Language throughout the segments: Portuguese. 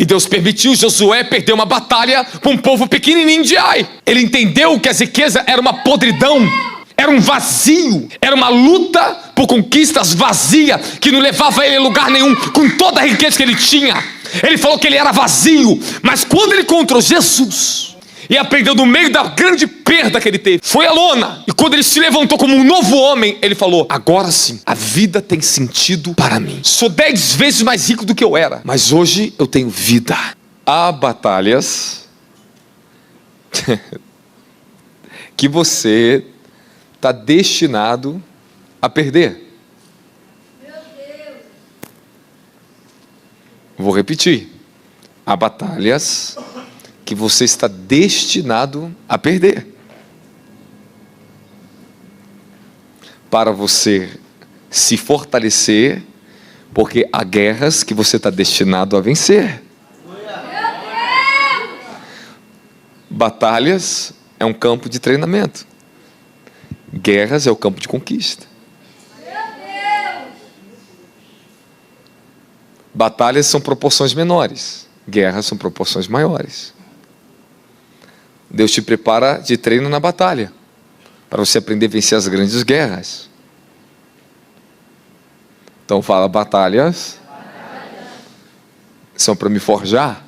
E Deus permitiu Josué perder uma batalha para um povo pequenininho de Ai. Ele entendeu que a riqueza era uma podridão, era um vazio, era uma luta por conquistas vazia, que não levava ele a lugar nenhum, com toda a riqueza que ele tinha. Ele falou que ele era vazio, mas quando ele encontrou Jesus e aprendeu no meio da grande perda que ele teve, foi a lona, e quando ele se levantou como um novo homem, ele falou: agora sim, a vida tem sentido para mim. Sou 10 vezes mais rico do que eu era, mas hoje eu tenho vida. Há batalhas que você está destinado a perder. Vou repetir. Há batalhas que você está destinado a perder, para você se fortalecer, porque há guerras que você está destinado a vencer. Batalhas é um campo de treinamento, guerras é o campo de conquista. Batalhas são proporções menores, guerras são proporções maiores. Deus te prepara de treino na batalha, para você aprender a vencer as grandes guerras. Então fala: batalhas são para me forjar,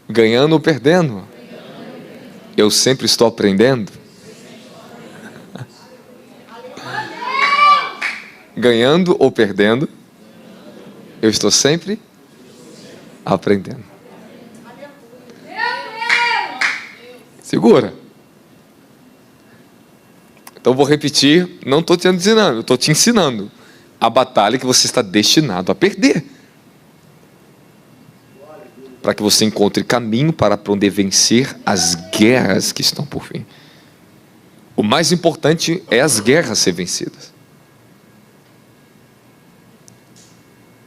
ganhando ou perdendo, eu sempre estou aprendendo. Ganhando ou perdendo, eu estou sempre aprendendo. Segura. Então vou repetir, não estou te ensinando, eu estou te ensinando a batalha que você está destinado a perder, para que você encontre caminho para poder vencer as guerras que estão por vir. O mais importante é as guerras ser vencidas.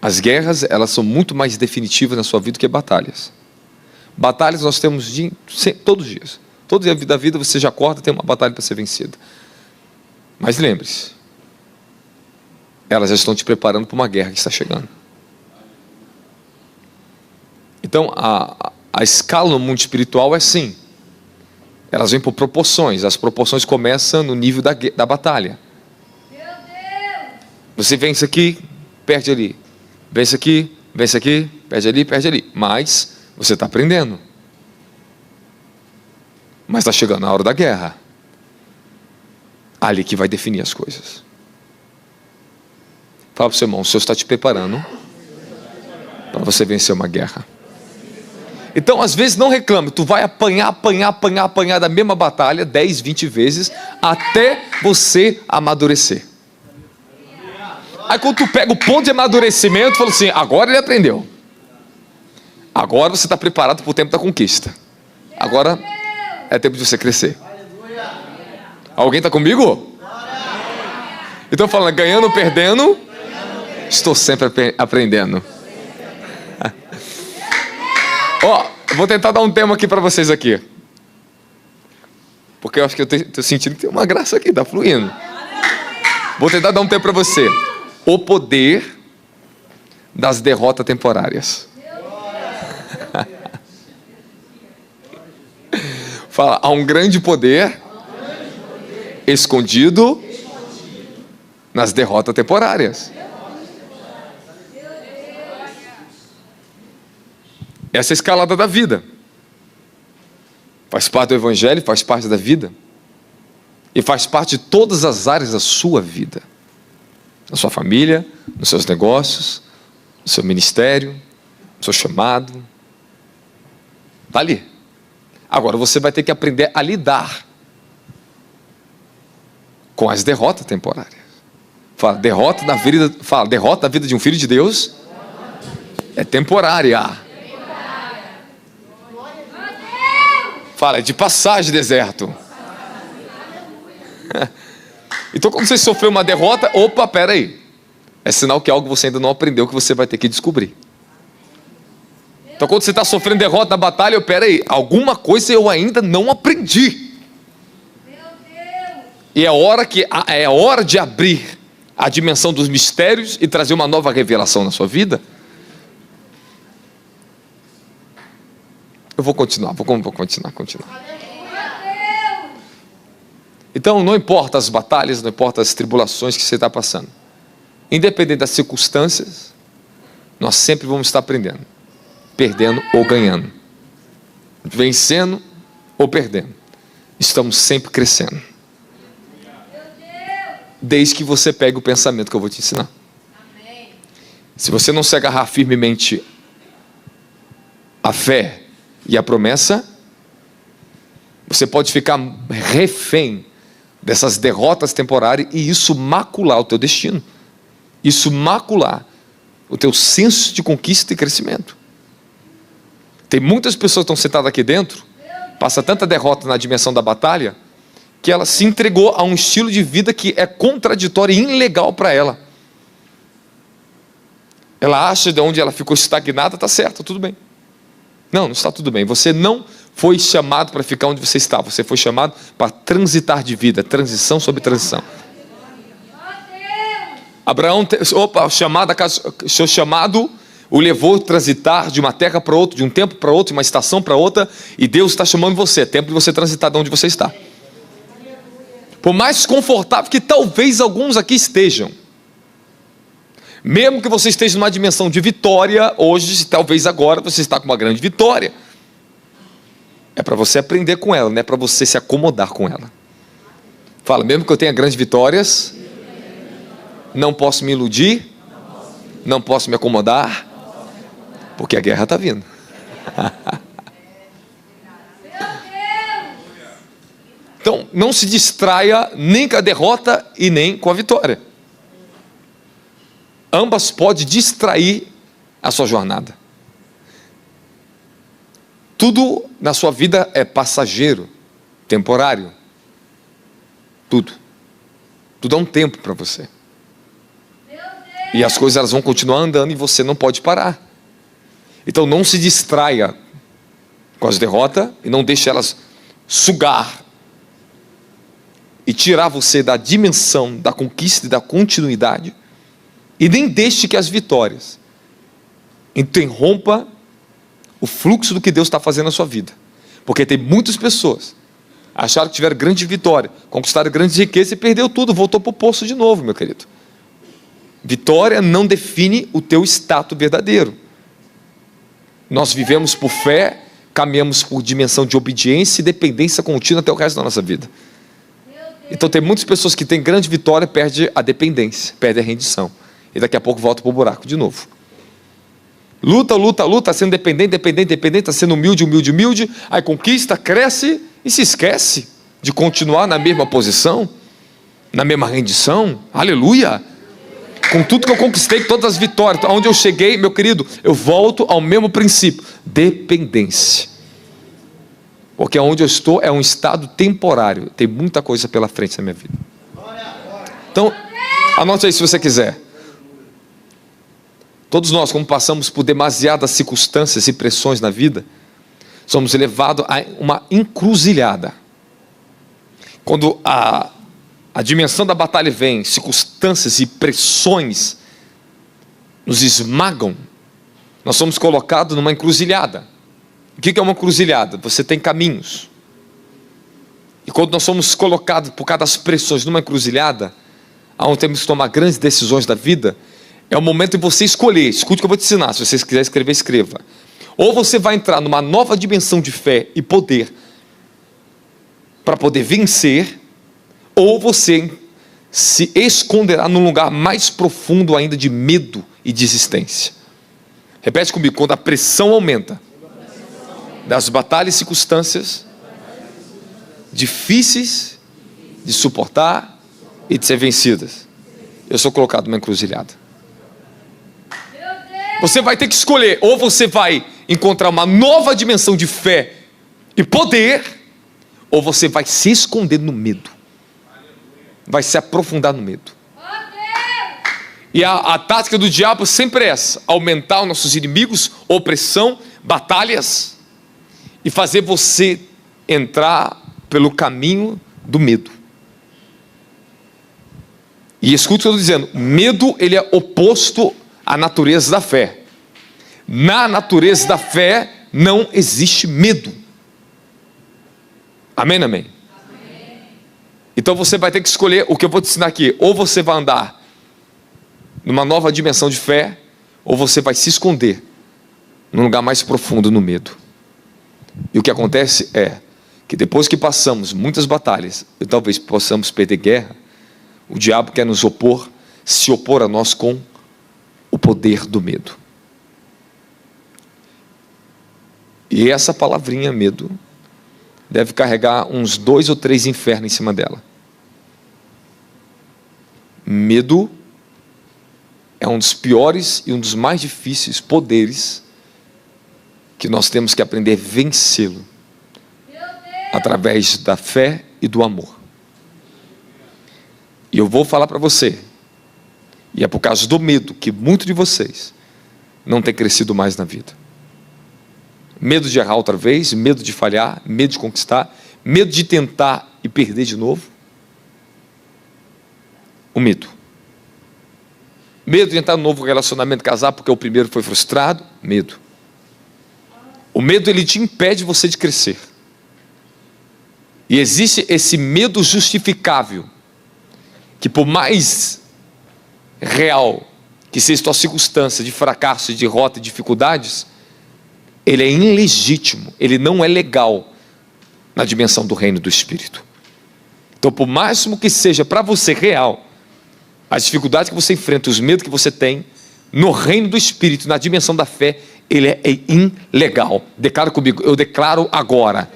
As guerras, elas são muito mais definitivas na sua vida do que batalhas. Batalhas nós temos todos os dias. Todo dia da vida você já acorda, tem uma batalha para ser vencida. Mas lembre-se, elas já estão te preparando para uma guerra que está chegando. Então a escala no mundo espiritual é assim. Elas vêm por proporções. As proporções começam no nível da batalha. Você vence aqui, perde ali. Vence aqui, perde ali, perde ali. Mas você está aprendendo. Mas está chegando a hora da guerra. Ali que vai definir as coisas. Fala para o seu irmão: o Senhor está te preparando para você vencer uma guerra. Então às vezes não reclame. Tu vai apanhar da mesma batalha 10, 20 vezes, até você amadurecer. Aí quando tu pega o ponto de amadurecimento, fala assim: agora ele aprendeu. Agora você está preparado para o tempo da conquista. Agora é tempo de você crescer. Alguém está comigo? Então falando, ganhando ou perdendo, estou sempre aprendendo. Ó, vou tentar dar um tema aqui para vocês aqui, porque eu acho que eu estou sentindo que tem uma graça aqui, está fluindo. Vou tentar dar um tema para você: o poder das derrotas temporárias. Fala: há um grande poder escondido nas derrotas temporárias. Essa é a escalada da vida. Faz parte do evangelho, faz parte da vida. E faz parte de todas as áreas da sua vida. Na sua família, nos seus negócios, no seu ministério, no seu chamado. Está ali. Agora você vai ter que aprender a lidar com as derrotas temporárias. Fala: derrota da vida de um filho de Deus é temporária. Fala: é de passagem, deserto. Então quando você sofreu uma derrota, opa, peraí, é sinal que algo você ainda não aprendeu, que você vai ter que descobrir. Então quando você está sofrendo derrota na batalha, peraí, alguma coisa eu ainda não aprendi. E é hora de abrir a dimensão dos mistérios e trazer uma nova revelação na sua vida. Eu vou continuar. Então, não importa as batalhas, não importa as tribulações que você está passando. Independente das circunstâncias, nós sempre vamos estar aprendendo. Perdendo ou ganhando. Vencendo ou perdendo. Estamos sempre crescendo. Desde que você pegue o pensamento que eu vou te ensinar. Se você não se agarrar firmemente à fé e à promessa, você pode ficar refém dessas derrotas temporárias e isso macular o teu destino. Isso macular o teu senso de conquista e crescimento. Tem muitas pessoas que estão sentadas aqui dentro, passa tanta derrota na dimensão da batalha, que ela se entregou a um estilo de vida que é contraditório e ilegal para ela. Ela acha de onde ela ficou estagnada, está certo, tudo bem. Não está tudo bem. Você não foi chamado para ficar onde você está. Você foi chamado para transitar de vida, transição sobre transição. Abraão, seu chamado o levou a transitar de uma terra para outra, de um tempo para outro, de uma estação para outra, e Deus está chamando você, é tempo de você transitar de onde você está. Por mais confortável que talvez alguns aqui estejam, mesmo que você esteja numa dimensão de vitória, hoje, talvez agora, você está com uma grande vitória, é para você aprender com ela, não é para você se acomodar com ela. Fala, mesmo que eu tenha grandes vitórias, não posso me iludir, não posso me acomodar, porque a guerra está vindo. Então, não se distraia nem com a derrota e nem com a vitória. Ambas podem distrair a sua jornada. Tudo na sua vida é passageiro, temporário. Tudo. Tudo há um tempo para você. E as coisas elas vão continuar andando e você não pode parar. Então não se distraia com as derrotas e não deixe elas sugar e tirar você da dimensão da conquista e da continuidade, e nem deixe que as vitórias interrompa o fluxo do que Deus está fazendo na sua vida. Porque tem muitas pessoas acharam que tiveram grande vitória, conquistaram grandes riquezas e perdeu tudo, voltou para o poço de novo, meu querido. Vitória não define o teu status verdadeiro. Nós vivemos por fé, caminhamos por dimensão de obediência e dependência contínua até o resto da nossa vida. Então tem muitas pessoas que têm grande vitória, perde a dependência, perde a rendição. E daqui a pouco volta para o buraco de novo. Luta, está sendo dependente, está sendo humilde, aí conquista, cresce e se esquece de continuar na mesma posição, na mesma rendição. Aleluia! Com tudo que eu conquistei, todas as vitórias, onde eu cheguei, meu querido, eu volto ao mesmo princípio, dependência. Porque onde eu estou é um estado temporário, tem muita coisa pela frente na minha vida. Então, anote aí se você quiser. Todos nós, como passamos por demasiadas circunstâncias e pressões na vida, somos levados a uma encruzilhada. Quando a dimensão da batalha vem, circunstâncias e pressões nos esmagam, nós somos colocados numa encruzilhada. O que é uma encruzilhada? Você tem caminhos. E quando nós somos colocados por causa das pressões numa encruzilhada, onde temos que tomar grandes decisões da vida, é o momento de você escolher. Escute o que eu vou te ensinar. Se você quiser escrever, escreva. Ou você vai entrar numa nova dimensão de fé e poder para poder vencer, ou você se esconderá num lugar mais profundo ainda de medo e desistência. Repete comigo, quando a pressão aumenta, das batalhas e circunstâncias difíceis de suportar e de ser vencidas, eu sou colocado numa encruzilhada. Você vai ter que escolher, ou você vai encontrar uma nova dimensão de fé e poder, ou você vai se esconder no medo, vai se aprofundar no medo. E a tática do diabo sempre é essa: aumentar os nossos inimigos, opressão, batalhas, e fazer você entrar pelo caminho do medo. E escuta o que eu estou dizendo: medo, ele é oposto à natureza da fé. Na natureza da fé não existe medo. Amém, amém? Então você vai ter que escolher o que eu vou te ensinar aqui. Ou você vai andar numa nova dimensão de fé, ou você vai se esconder num lugar mais profundo no medo. E o que acontece é que depois que passamos muitas batalhas, e talvez possamos perder guerra, o diabo quer nos opor, se opor a nós com o poder do medo. E essa palavrinha medo deve carregar uns 2 ou 3 infernos em cima dela. Medo é um dos piores e um dos mais difíceis poderes que nós temos que aprender a vencê-lo através da fé e do amor. E eu vou falar para você, e é por causa do medo que muitos de vocês não têm crescido mais na vida. Medo de errar outra vez, medo de falhar, medo de conquistar, medo de tentar e perder de novo. O medo. Medo de entrar num novo relacionamento, casar porque o primeiro foi frustrado. Medo. O medo, ele te impede você de crescer. E existe esse medo justificável, que por mais real que seja a tua circunstância de fracasso, de derrota e dificuldades, ele é ilegítimo, ele não é legal na dimensão do reino do Espírito. Então, por máximo que seja para você real, as dificuldades que você enfrenta, os medos que você tem, no reino do Espírito, na dimensão da fé, ele é ilegal. Declara comigo, eu declaro agora.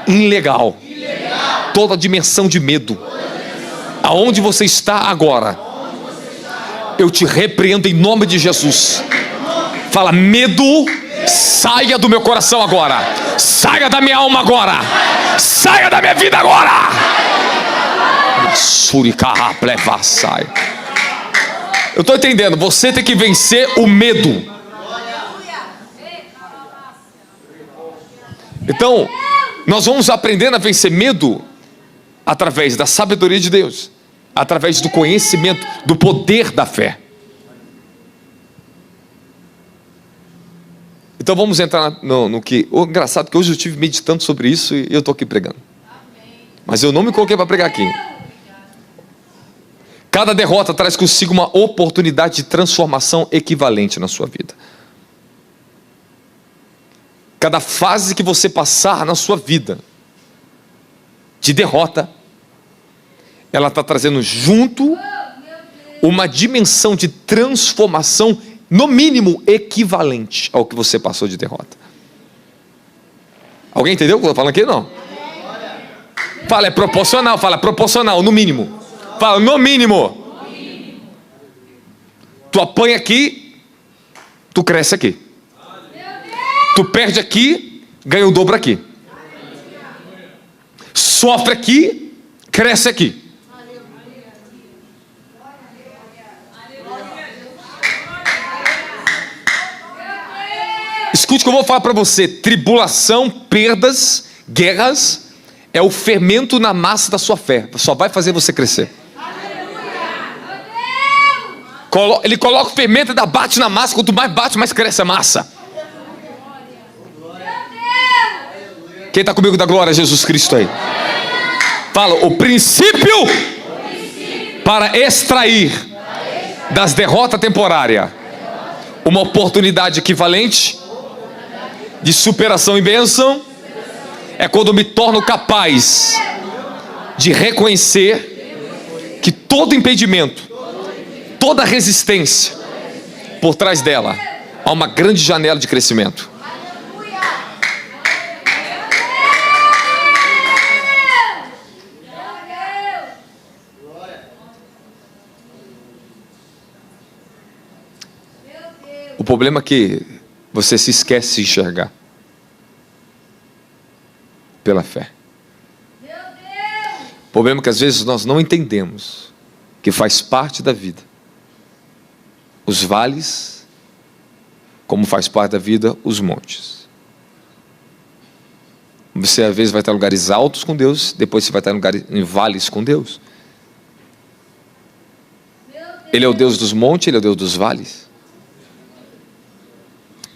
Ilegal. Toda dimensão de medo. Aonde você está agora, eu te repreendo em nome de Jesus. Fala, medo, saia do meu coração agora. Saia da minha alma agora. Saia da minha vida agora. Eu estou entendendo, você tem que vencer o medo. Então, nós vamos aprendendo a vencer medo através da sabedoria de Deus, através do conhecimento, do poder da fé. Então vamos entrar no que... engraçado que hoje eu estive meditando sobre isso e eu estou aqui pregando. Mas eu não me coloquei para pregar aqui. Cada derrota traz consigo uma oportunidade de transformação equivalente na sua vida. Cada fase que você passar na sua vida de derrota, ela está trazendo junto uma dimensão de transformação, no mínimo equivalente ao que você passou de derrota. Alguém entendeu o que eu estou falando aqui? Não. Fala, é proporcional. Fala, proporcional, no mínimo. Fala, no mínimo. Tu apanha aqui, tu cresce aqui. Tu perde aqui, ganha o dobro aqui. Sofre aqui, cresce aqui. Escute o que eu vou falar para você. Tribulação, perdas, guerras é o fermento na massa da sua fé. Só vai fazer você crescer. Ele coloca o fermento e dá bate na massa. Quanto mais bate, mais cresce a massa. Quem está comigo da glória a Jesus Cristo aí? Fala, o princípio para extrair das derrotas temporárias uma oportunidade equivalente de superação e bênção é quando eu me torno capaz de reconhecer que todo impedimento, toda resistência, por trás dela há uma grande janela de crescimento. O problema é que você se esquece de enxergar pela fé. O problema é que às vezes nós não entendemos que faz parte da vida os vales, como faz parte da vida os montes. Você às vezes vai estar em lugares altos com Deus, depois você vai estar em vales com Deus. Ele é o Deus dos montes, Ele é o Deus dos vales.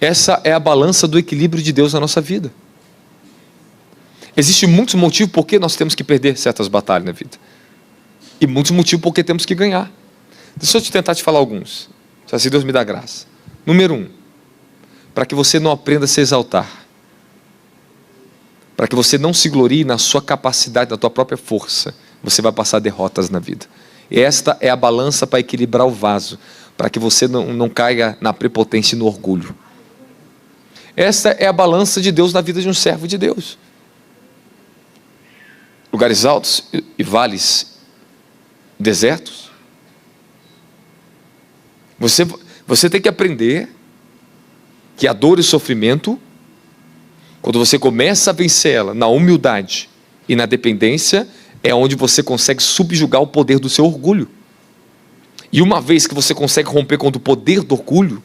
Essa é a balança do equilíbrio de Deus na nossa vida. Existem muitos motivos por que nós temos que perder certas batalhas na vida. E muitos motivos por que temos que ganhar. Deixa eu tentar te falar alguns. Se Deus me dá graça. Número 1. Para que você não aprenda a se exaltar. Para que você não se glorie na sua capacidade, na tua própria força. Você vai passar derrotas na vida. E esta é a balança para equilibrar o vaso. Para que você não caia na prepotência e no orgulho. Esta é a balança de Deus na vida de um servo de Deus. Lugares altos e vales desertos. Você tem que aprender que a dor e o sofrimento, quando você começa a vencer ela na humildade e na dependência, é onde você consegue subjugar o poder do seu orgulho. E uma vez que você consegue romper contra o poder do orgulho,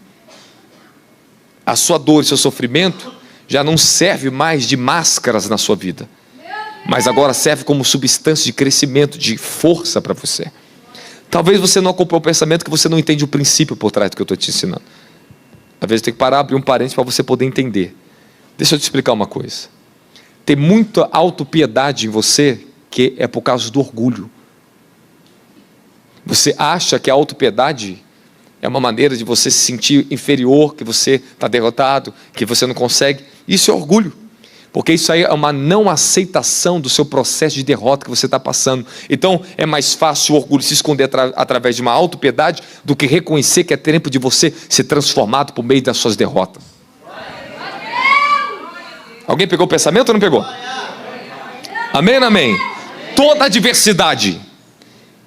a sua dor e seu sofrimento já não serve mais de máscaras na sua vida, mas agora serve como substância de crescimento, de força para você. Talvez você não acompanhe o pensamento, que você não entende o princípio por trás do que eu estou te ensinando. Às vezes tem que parar, abrir um parênteses para você poder entender. Deixa eu te explicar uma coisa. Tem muita autopiedade em você que é por causa do orgulho. Você acha que a autopiedade é uma maneira de você se sentir inferior, que você está derrotado, que você não consegue. Isso é orgulho. Porque isso aí é uma não aceitação do seu processo de derrota que você está passando. Então é mais fácil o orgulho se esconder através de uma autopiedade do que reconhecer que é tempo de você ser transformado por meio das suas derrotas. Alguém pegou o pensamento ou não pegou? Amém, amém. Toda adversidade,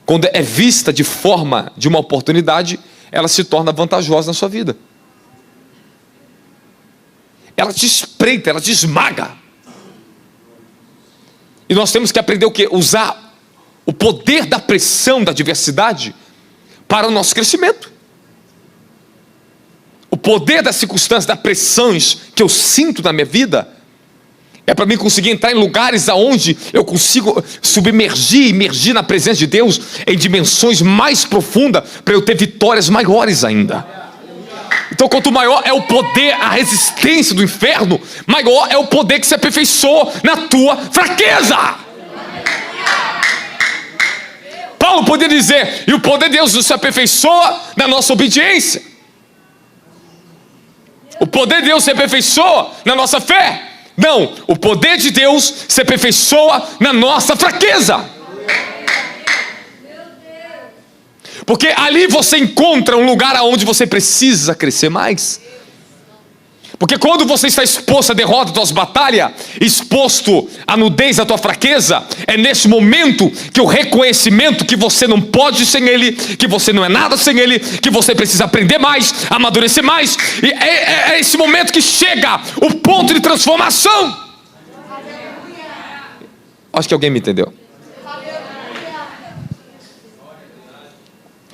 quando é vista de forma de uma oportunidade, ela se torna vantajosa na sua vida. Ela te espreita, ela te esmaga. E nós temos que aprender o quê? Usar o poder da pressão, da adversidade, para o nosso crescimento. O poder das circunstâncias, das pressões que eu sinto na minha vida, é para mim conseguir entrar em lugares aonde eu consigo imergir na presença de Deus em dimensões mais profundas, para eu ter vitórias maiores ainda. Então, quanto maior é o poder, a resistência do inferno, maior é o poder que se aperfeiçoa na tua fraqueza. Paulo poderia dizer, e o poder de Deus se aperfeiçoa na nossa obediência. O poder de Deus se aperfeiçoa na nossa fé. Não, o poder de Deus se aperfeiçoa na nossa fraqueza. Porque ali você encontra um lugar onde você precisa crescer mais. Porque quando você está exposto à derrota, às tuas batalhas, exposto à nudez da tua fraqueza, é nesse momento que o reconhecimento que você não pode sem Ele, que você não é nada sem Ele, que você precisa aprender mais, amadurecer mais, e é esse momento que chega o ponto de transformação. Acho que alguém me entendeu.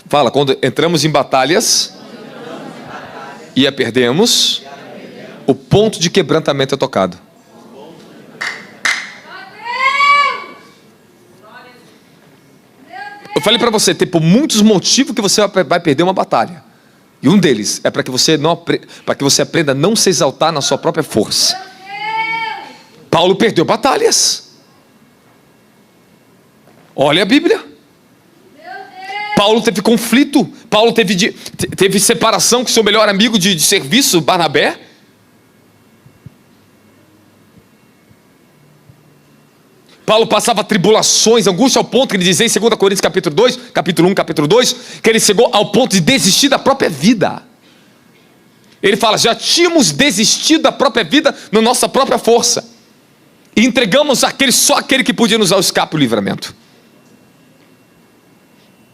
Fala, quando entramos em batalhas e a perdemos, o ponto de quebrantamento é tocado. Eu falei para você, tem por muitos motivos que você vai perder uma batalha. E um deles é para que você aprenda a não se exaltar na sua própria força. Paulo perdeu batalhas. Olha a Bíblia. Paulo teve conflito, Paulo teve separação com seu melhor amigo de serviço, Barnabé. Paulo passava tribulações, angústia, ao ponto que ele dizia em 2 Coríntios capítulo 2, capítulo 1, capítulo 2, que ele chegou ao ponto de desistir da própria vida. Ele fala, já tínhamos desistido da própria vida na nossa própria força, e entregamos só aquele que podia nos dar o escape e o livramento.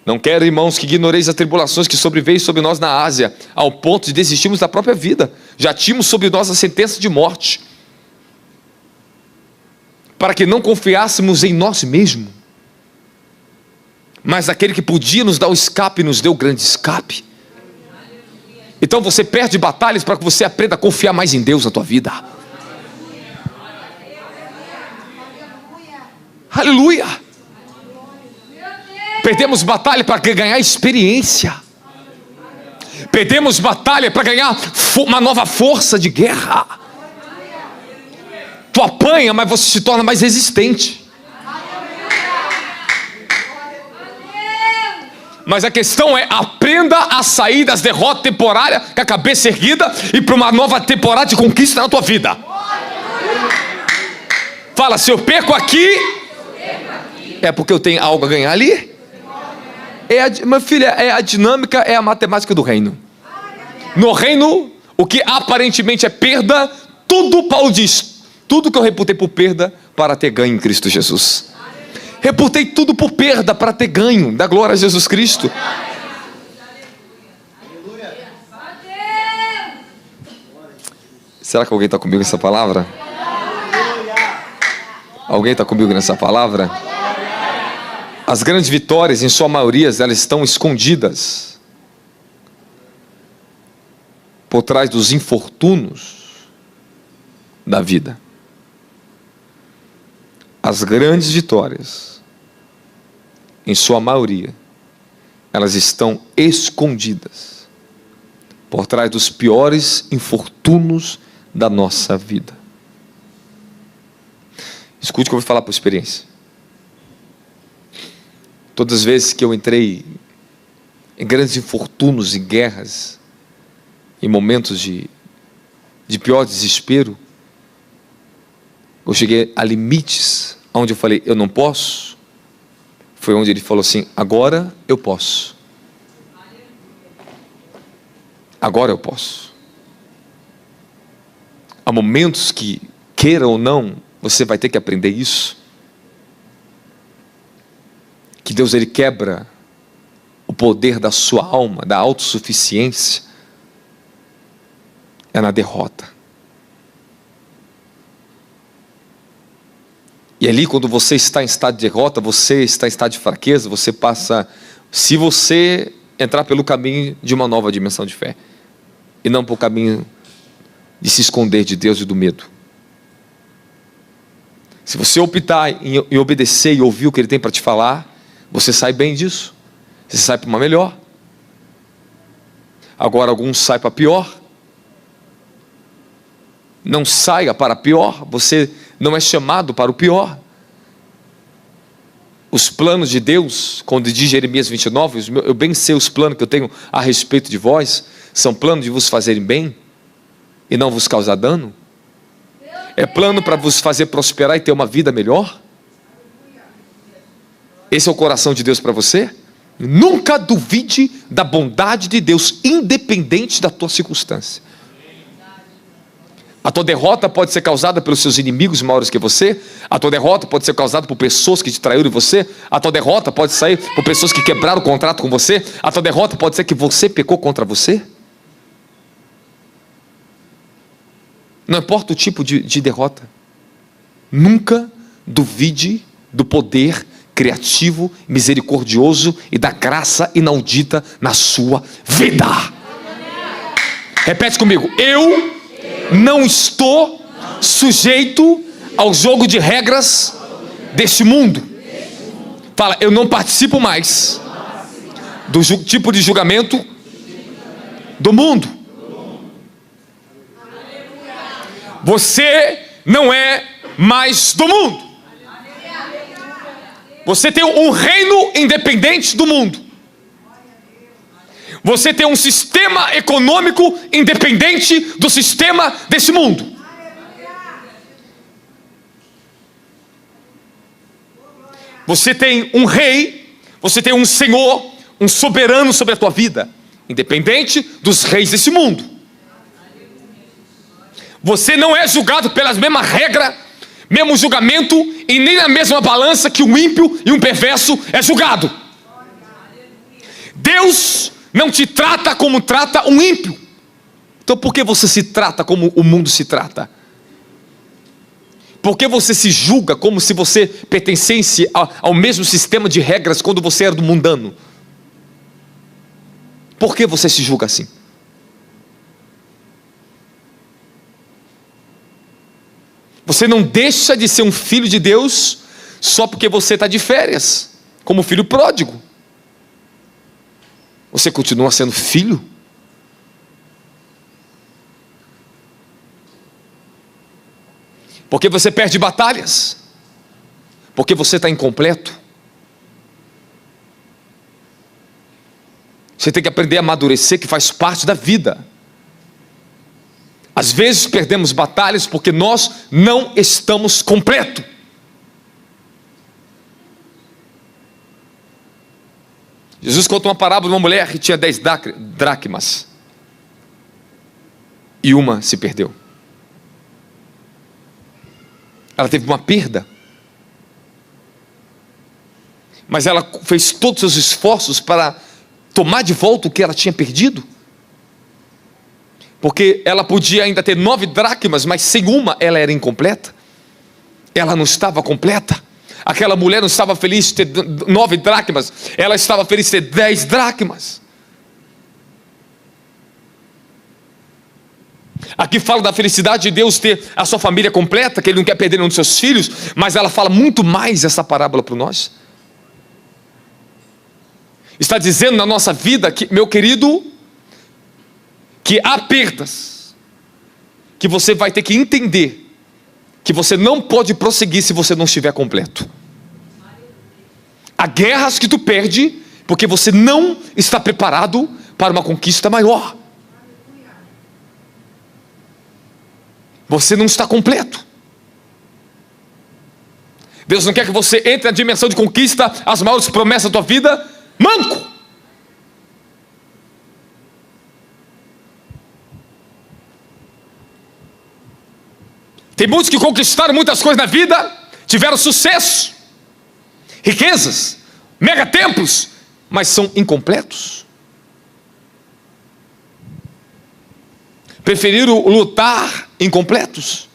Não quero, irmãos, que ignoreis as tribulações que sobreveio sobre nós na Ásia, ao ponto de desistirmos da própria vida. Já tínhamos sobre nós a sentença de morte, para que não confiássemos em nós mesmos, mas aquele que podia nos dar o escape, nos deu o grande escape. Então você perde batalhas para que você aprenda a confiar mais em Deus na tua vida. Aleluia! Perdemos batalha para ganhar experiência. Perdemos batalha para ganhar uma nova força de guerra. Tu apanha, mas você se torna mais resistente. Mas a questão é, aprenda a sair das derrotas temporárias com a cabeça erguida e para uma nova temporada de conquista na tua vida. Fala, se eu perco aqui, é porque eu tenho algo a ganhar ali. Meu filho, é a dinâmica, é a matemática do reino. No reino, o que aparentemente é perda, tudo, Paulo diz, tudo que eu reputei por perda, para ter ganho em Cristo Jesus. Reputei tudo por perda para ter ganho da glória a Jesus Cristo. Será que alguém está comigo nessa palavra? Alguém está comigo nessa palavra? As grandes vitórias, em sua maioria, elas estão escondidas por trás dos infortúnios da vida. As grandes vitórias, em sua maioria, elas estão escondidas por trás dos piores infortúnios da nossa vida. Escute o que eu vou falar por experiência. Todas as vezes que eu entrei em grandes infortúnios, em guerras, em momentos de pior desespero, eu cheguei a limites onde eu falei, eu não posso. Foi onde ele falou assim, agora eu posso. Agora eu posso. Há momentos que, queira ou não, você vai ter que aprender isso. Que Deus, ele quebra o poder da sua alma, da autossuficiência, é na derrota. E ali, quando você está em estado de derrota, você está em estado de fraqueza, você passa, se você entrar pelo caminho de uma nova dimensão de fé, e não pelo caminho de se esconder de Deus e do medo. Se você optar em obedecer e ouvir o que Ele tem para te falar, você sai bem disso, você sai para uma melhor. Agora alguns saem para pior. Não saia para pior, você não é chamado para o pior. Os planos de Deus, quando diz Jeremias 29, eu bem sei os planos que eu tenho a respeito de vós, são planos de vos fazerem bem e não vos causar dano. É plano para vos fazer prosperar e ter uma vida melhor. Esse é o coração de Deus para você? Nunca duvide da bondade de Deus, independente da tua circunstância. A tua derrota pode ser causada pelos seus inimigos maiores que você. A tua derrota pode ser causada por pessoas que te traíram em você. A tua derrota pode sair por pessoas que quebraram o contrato com você. A tua derrota pode ser que você pecou contra você. Não importa o tipo de derrota. Nunca duvide do poder criativo, misericordioso e da graça inaudita na sua vida. Repete comigo. Eu não estou sujeito ao jogo de regras deste mundo. Fala, eu não participo mais do tipo de julgamento do mundo. Você não é mais do mundo. Você tem um reino independente do mundo. Você tem um sistema econômico independente do sistema desse mundo. Você tem um rei, você tem um senhor, um soberano sobre a tua vida, independente dos reis desse mundo. Você não é julgado pelas mesmas regras, mesmo julgamento, e nem na mesma balança que um ímpio e um perverso é julgado. Deus não te trata como trata um ímpio. Então por que você se trata como o mundo se trata? Por que você se julga como se você pertencesse ao mesmo sistema de regras quando você era do mundano? Por que você se julga assim? Você não deixa de ser um filho de Deus só porque você está de férias, como filho pródigo. Você continua sendo filho. Porque você perde batalhas, porque você está incompleto. Você tem que aprender a amadurecer, que faz parte da vida. Às vezes perdemos batalhas porque nós não estamos completos. Jesus conta uma parábola de uma mulher que tinha 10 dracmas e uma se perdeu. Ela teve uma perda, mas ela fez todos os esforços para tomar de volta o que ela tinha perdido, porque ela podia ainda ter 9 dracmas, mas sem uma ela era incompleta, ela não estava completa. Aquela mulher não estava feliz de ter 9 dracmas, ela estava feliz de ter 10 dracmas. Aqui fala da felicidade de Deus ter a sua família completa, que Ele não quer perder nenhum dos seus filhos, mas ela fala muito mais essa parábola para nós. Está dizendo na nossa vida, que, meu querido, que há perdas, que você vai ter que entender, que você não pode prosseguir se você não estiver completo. Há guerras que tu perde, porque você não está preparado para uma conquista maior. Você não está completo. Deus não quer que você entre na dimensão de conquista, as maiores promessas da tua vida, manco. Tem muitos que conquistaram muitas coisas na vida, tiveram sucesso, riquezas, megatemplos, mas são incompletos. Preferiram lutar incompletos.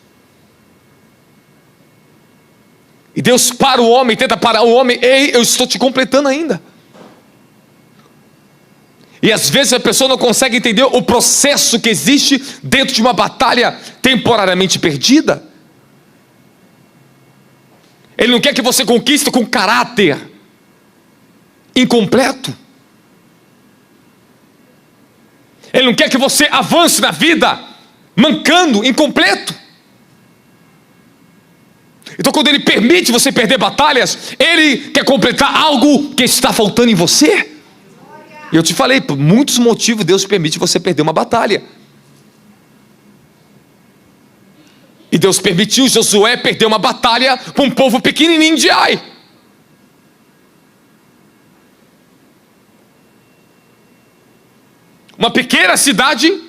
E Deus para o homem, tenta parar o homem. Ei, eu estou te completando ainda. E às vezes a pessoa não consegue entender o processo que existe dentro de uma batalha temporariamente perdida. Ele não quer que você conquiste com caráter incompleto. Ele não quer que você avance na vida mancando, incompleto. Então quando Ele permite você perder batalhas, Ele quer completar algo que está faltando em você. E eu te falei, por muitos motivos Deus permite você perder uma batalha. E Deus permitiu Josué perder uma batalha para um povo pequenininho de Ai. Uma pequena cidade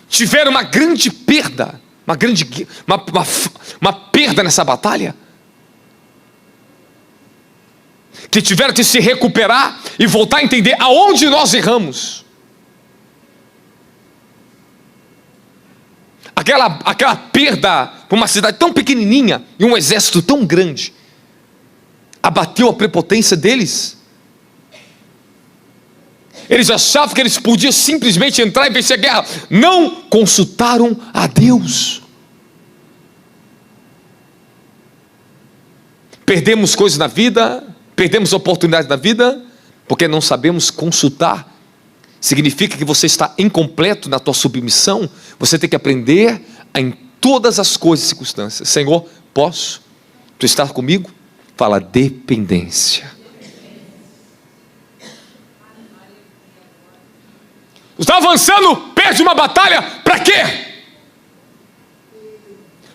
tiveram uma grande perda, uma perda nessa batalha, que tiveram que se recuperar e voltar a entender aonde nós erramos. Aquela perda para uma cidade tão pequenininha e um exército tão grande abateu a prepotência deles. Eles achavam que eles podiam simplesmente entrar e vencer a guerra. Não consultaram a Deus. Perdemos coisas na vida, perdemos oportunidades na vida, porque não sabemos consultar. Significa que você está incompleto na tua submissão. Você tem que aprender em todas as coisas e circunstâncias. Senhor, posso? Tu estás comigo? Fala dependência. Está avançando, perde uma batalha, para quê?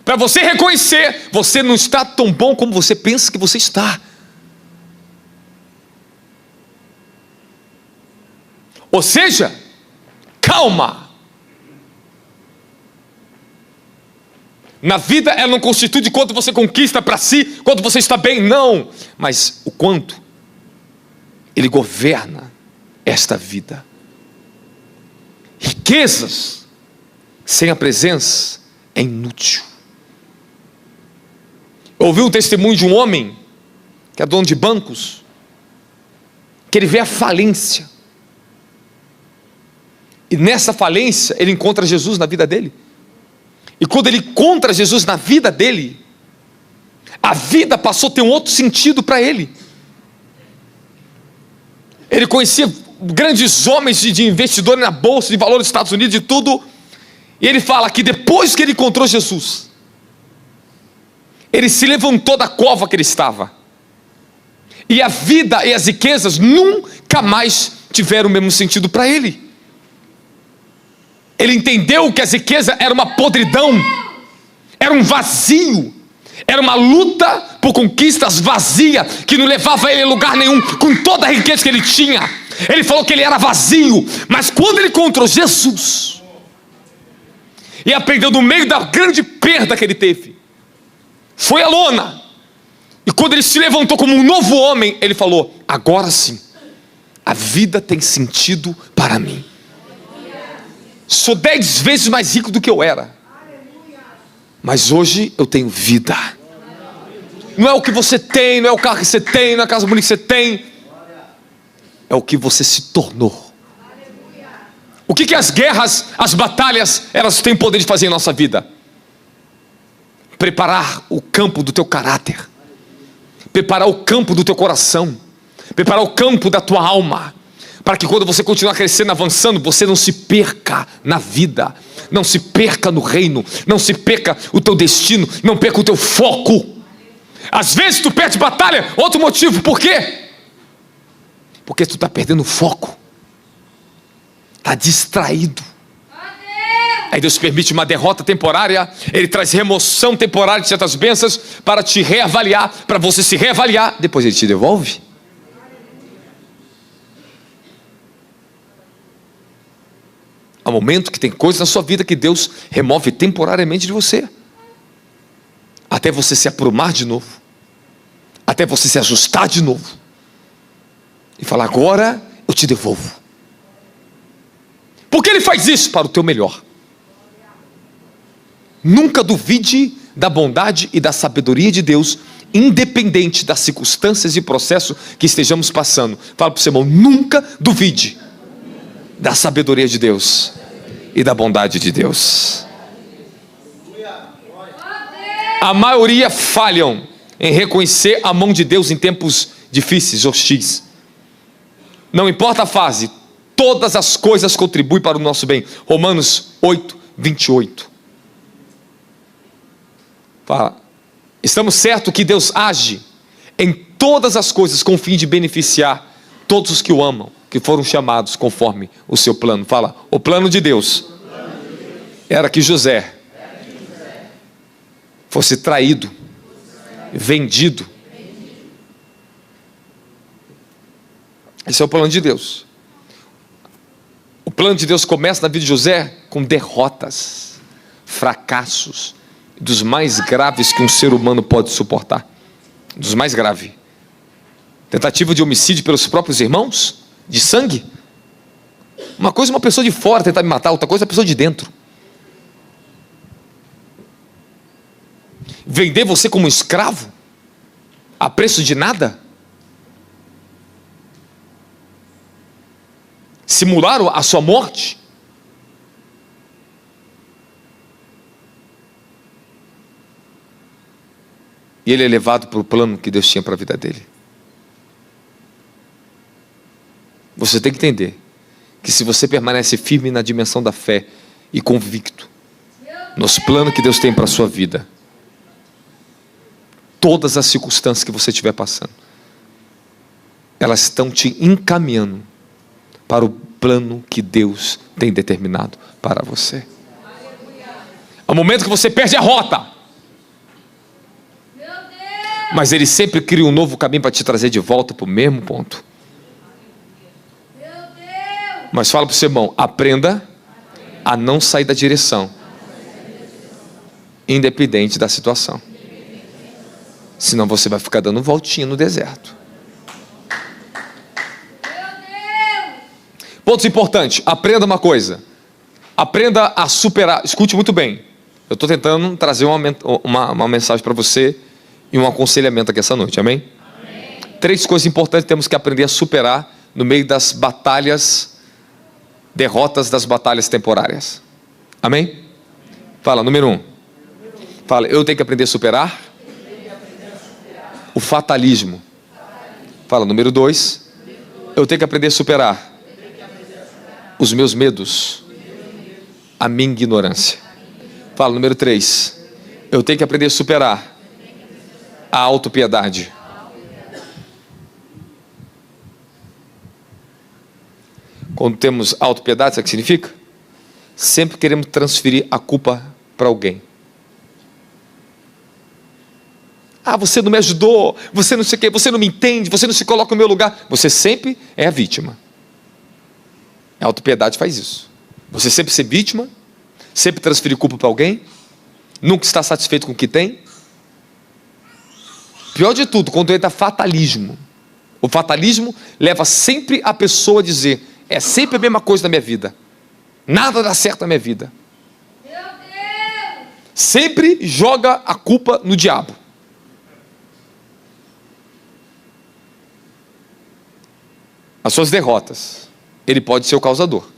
Para você reconhecer, você não está tão bom como você pensa que você está. Ou seja, calma. Na vida ela não constitui de quanto você conquista para si, quanto você está bem, não. Mas o quanto Ele governa esta vida. Riquezas sem a presença é inútil. Eu ouvi um testemunho de um homem que é dono de bancos, que ele vê a falência, e nessa falência ele encontra Jesus na vida dele. E quando ele encontra Jesus na vida dele, a vida passou a ter um outro sentido para ele. Ele conhecia grandes homens de investidores na bolsa de valores dos Estados Unidos e tudo, e ele fala que depois que ele encontrou Jesus, ele se levantou da cova que ele estava. E a vida e as riquezas nunca mais tiveram o mesmo sentido para ele. Ele entendeu que as riquezas era uma podridão, era um vazio, era uma luta por conquistas vazia, que não levava ele a lugar nenhum, com toda a riqueza que ele tinha. Ele falou que ele era vazio, mas quando ele encontrou Jesus, e aprendeu no meio da grande perda que ele teve, foi a lona, e quando ele se levantou como um novo homem, ele falou: agora sim, a vida tem sentido para mim. Sou 10 vezes mais rico do que eu era, mas hoje eu tenho vida. Não é o que você tem, não é o carro que você tem, não é a casa bonita que você tem, é o que você se tornou. O que as guerras, as batalhas, elas têm poder de fazer em nossa vida? Preparar o campo do teu caráter, preparar o campo do teu coração, preparar o campo da tua alma, para que quando você continuar crescendo, avançando, você não se perca na vida, não se perca no reino, não se perca o teu destino, não perca o teu foco. Às vezes tu perde batalha, outro motivo, por quê? Porque tu está perdendo o foco, está distraído. Aí Deus permite uma derrota temporária, Ele traz remoção temporária de certas bênçãos para te reavaliar, para você se reavaliar, depois Ele te devolve. Há um momento que tem coisas na sua vida que Deus remove temporariamente de você, até você se aprumar de novo, até você se ajustar de novo, e falar: agora eu te devolvo. Por que Ele faz isso? Para o teu melhor. Nunca duvide da bondade e da sabedoria de Deus, independente das circunstâncias e processo que estejamos passando. Fala para o seu irmão: nunca duvide da sabedoria de Deus e da bondade de Deus. A maioria falham em reconhecer a mão de Deus em tempos difíceis, hostis. Não importa a fase, todas as coisas contribuem para o nosso bem. Romanos 8, 28. Fala: estamos certos que Deus age em todas as coisas com o fim de beneficiar todos os que o amam, que foram chamados conforme o seu plano. Fala: o plano de Deus era que José fosse traído, vendido. Esse é o plano de Deus. O plano de Deus começa na vida de José com derrotas, fracassos, dos mais graves que um ser humano pode suportar. Dos mais graves. Tentativa de homicídio pelos próprios irmãos, de sangue. Uma coisa é uma pessoa de fora tentar me matar, outra coisa é a pessoa de dentro. Vender você como um escravo, a preço de nada. Simular a sua morte. E ele é levado para o plano que Deus tinha para a vida dele. Você tem que entender que se você permanece firme na dimensão da fé e convicto nos planos que Deus tem para a sua vida, todas as circunstâncias que você estiver passando, elas estão te encaminhando para o plano que Deus tem determinado para você. Ao momento que você perde a rota, mas Ele sempre cria um novo caminho para te trazer de volta para o mesmo ponto. Mas fala para o seu irmão: aprenda a não sair da direção, independente da situação. Senão você vai ficar dando voltinha no deserto. Pontos importantes: aprenda uma coisa, aprenda a superar. Escute muito bem, eu estou tentando trazer uma mensagem para você e um aconselhamento aqui essa noite, amém? Amém? 3 coisas importantes que temos que aprender a superar no meio das batalhas, derrotas das batalhas temporárias, amém? Fala, número 1. Fala: eu tenho que aprender a superar o fatalismo. Fala, número 2. Eu tenho que aprender a superar os meus medos, a minha ignorância. Fala, número 3. Eu tenho que aprender a superar A autopiedade. Quando temos autopiedade, sabe o que significa? Sempre queremos transferir a culpa para alguém. Ah, você não me ajudou, você não sei o quê, você não me entende, você não se coloca no meu lugar. Você sempre é a vítima. A autopiedade faz isso. Você sempre ser vítima, sempre transferir culpa para alguém, nunca está satisfeito com o que tem. Pior de tudo, quando entra fatalismo. O fatalismo leva sempre a pessoa a dizer: é sempre a mesma coisa na minha vida, nada dá certo na minha vida. Meu Deus! Sempre joga a culpa no diabo. As suas derrotas, ele pode ser o causador,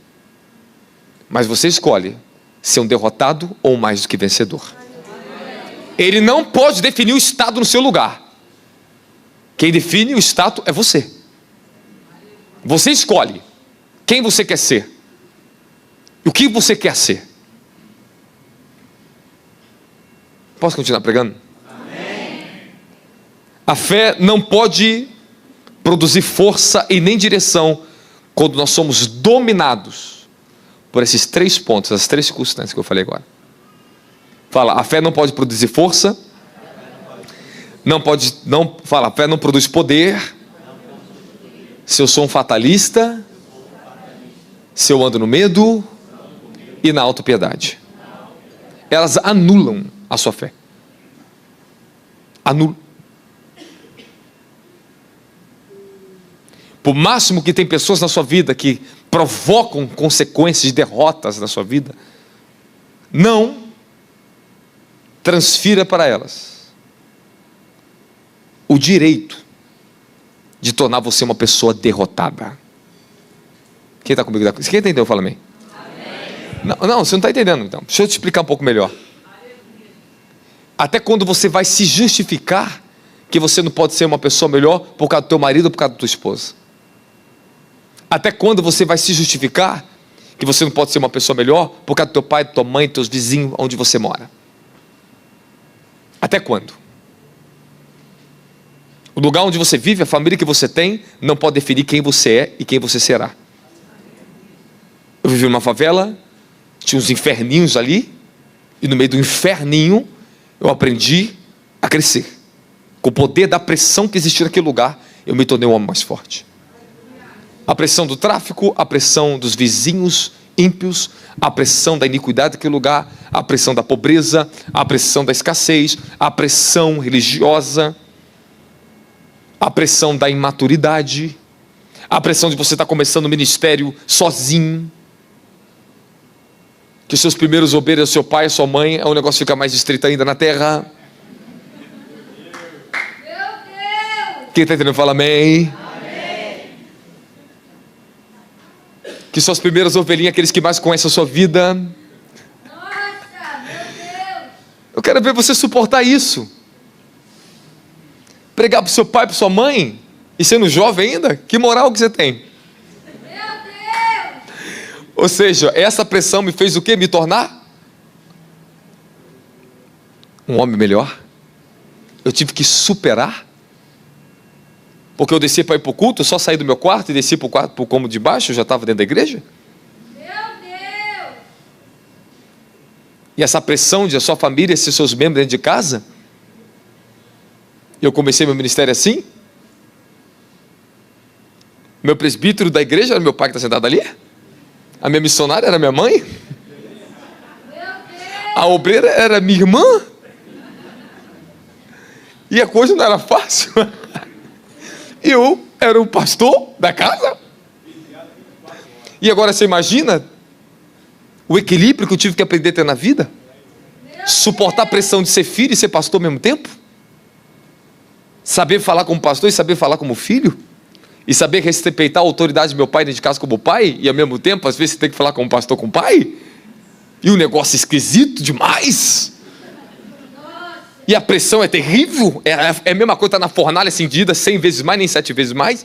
mas você escolhe ser um derrotado ou mais do que vencedor. Ele não pode definir o estado no seu lugar. Quem define o estado é você. Você escolhe quem você quer ser e o que você quer ser. Posso continuar pregando? Amém. A fé não pode produzir força e nem direção quando nós somos dominados por esses 3 pontos, as 3 circunstâncias que eu falei agora. Fala, a fé não pode produzir força, a fé não produz poder. Se eu sou um fatalista, se eu ando no medo e na autopiedade, elas anulam a sua fé. Anulam. Por máximo que tem pessoas na sua vida que provocam consequências de derrotas na sua vida, não transfira para elas o direito de tornar você uma pessoa derrotada. Quem está comigo? Quem entendeu? Fala amém. Não, você não está entendendo então. Deixa eu te explicar um pouco melhor. Até quando você vai se justificar que você não pode ser uma pessoa melhor por causa do teu marido ou por causa da tua esposa. Até quando você vai se justificar que você não pode ser uma pessoa melhor por causa do teu pai, da tua mãe, dos teus vizinhos, onde você mora. Até quando? O lugar onde você vive, a família que você tem, não pode definir quem você é e quem você será. Eu vivi numa favela, tinha uns inferninhos ali, e no meio do inferninho, eu aprendi a crescer. Com o poder da pressão que existia naquele lugar, eu me tornei um homem mais forte. A pressão do tráfico, a pressão dos vizinhos ímpios, a pressão da iniquidade daquele lugar, a pressão da pobreza, a pressão da escassez, a pressão religiosa, a pressão da imaturidade, a pressão de você estar começando o ministério sozinho, que seus primeiros obreiros é seu pai, sua mãe, o negócio fica mais estreito ainda na terra. Quem está entendendo fala amém. Que suas primeiras ovelhinhas, aqueles que mais conhecem a sua vida. Nossa, meu Deus. Eu quero ver você suportar isso. Pregar para o seu pai, para sua mãe, e sendo jovem ainda, que moral que você tem? Meu Deus. Ou seja, essa pressão me fez o quê? Me tornar um homem melhor. Eu tive que superar. Porque eu desci para ir para o culto, eu só saí do meu quarto e desci para o quarto, para o cômodo de baixo, eu já estava dentro da igreja. Meu Deus! E essa pressão de a sua família ser seus membros dentro de casa, eu comecei meu ministério assim. Meu presbítero da igreja era meu pai que está sentado ali. A minha missionária era minha mãe. A obreira era minha irmã. E a coisa não era fácil. Eu era o pastor da casa. E agora você imagina o equilíbrio que eu tive que aprender a ter na vida? Suportar a pressão de ser filho e ser pastor ao mesmo tempo? Saber falar como pastor e saber falar como filho? E saber respeitar a autoridade do meu pai dentro de casa como pai? E ao mesmo tempo, às vezes você tem que falar como pastor com pai? E um negócio esquisito demais. E a pressão é terrível, é a mesma coisa, está na fornalha acendida 100 vezes mais, nem 7 vezes mais.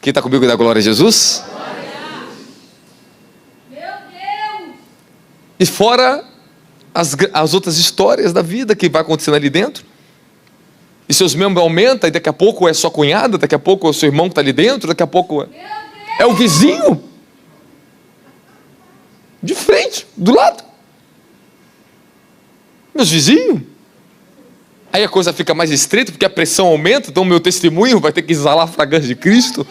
Quem está comigo dá glória a Jesus? Meu Deus. E fora as outras histórias da vida que vai acontecendo ali dentro. E seus membros aumentam, e daqui a pouco é sua cunhada, daqui a pouco é o seu irmão que está ali dentro, daqui a pouco é o vizinho. De frente, do lado. Meus vizinhos. Aí a coisa fica mais estreita, porque a pressão aumenta, então o meu testemunho vai ter que exalar a fragrância de Cristo.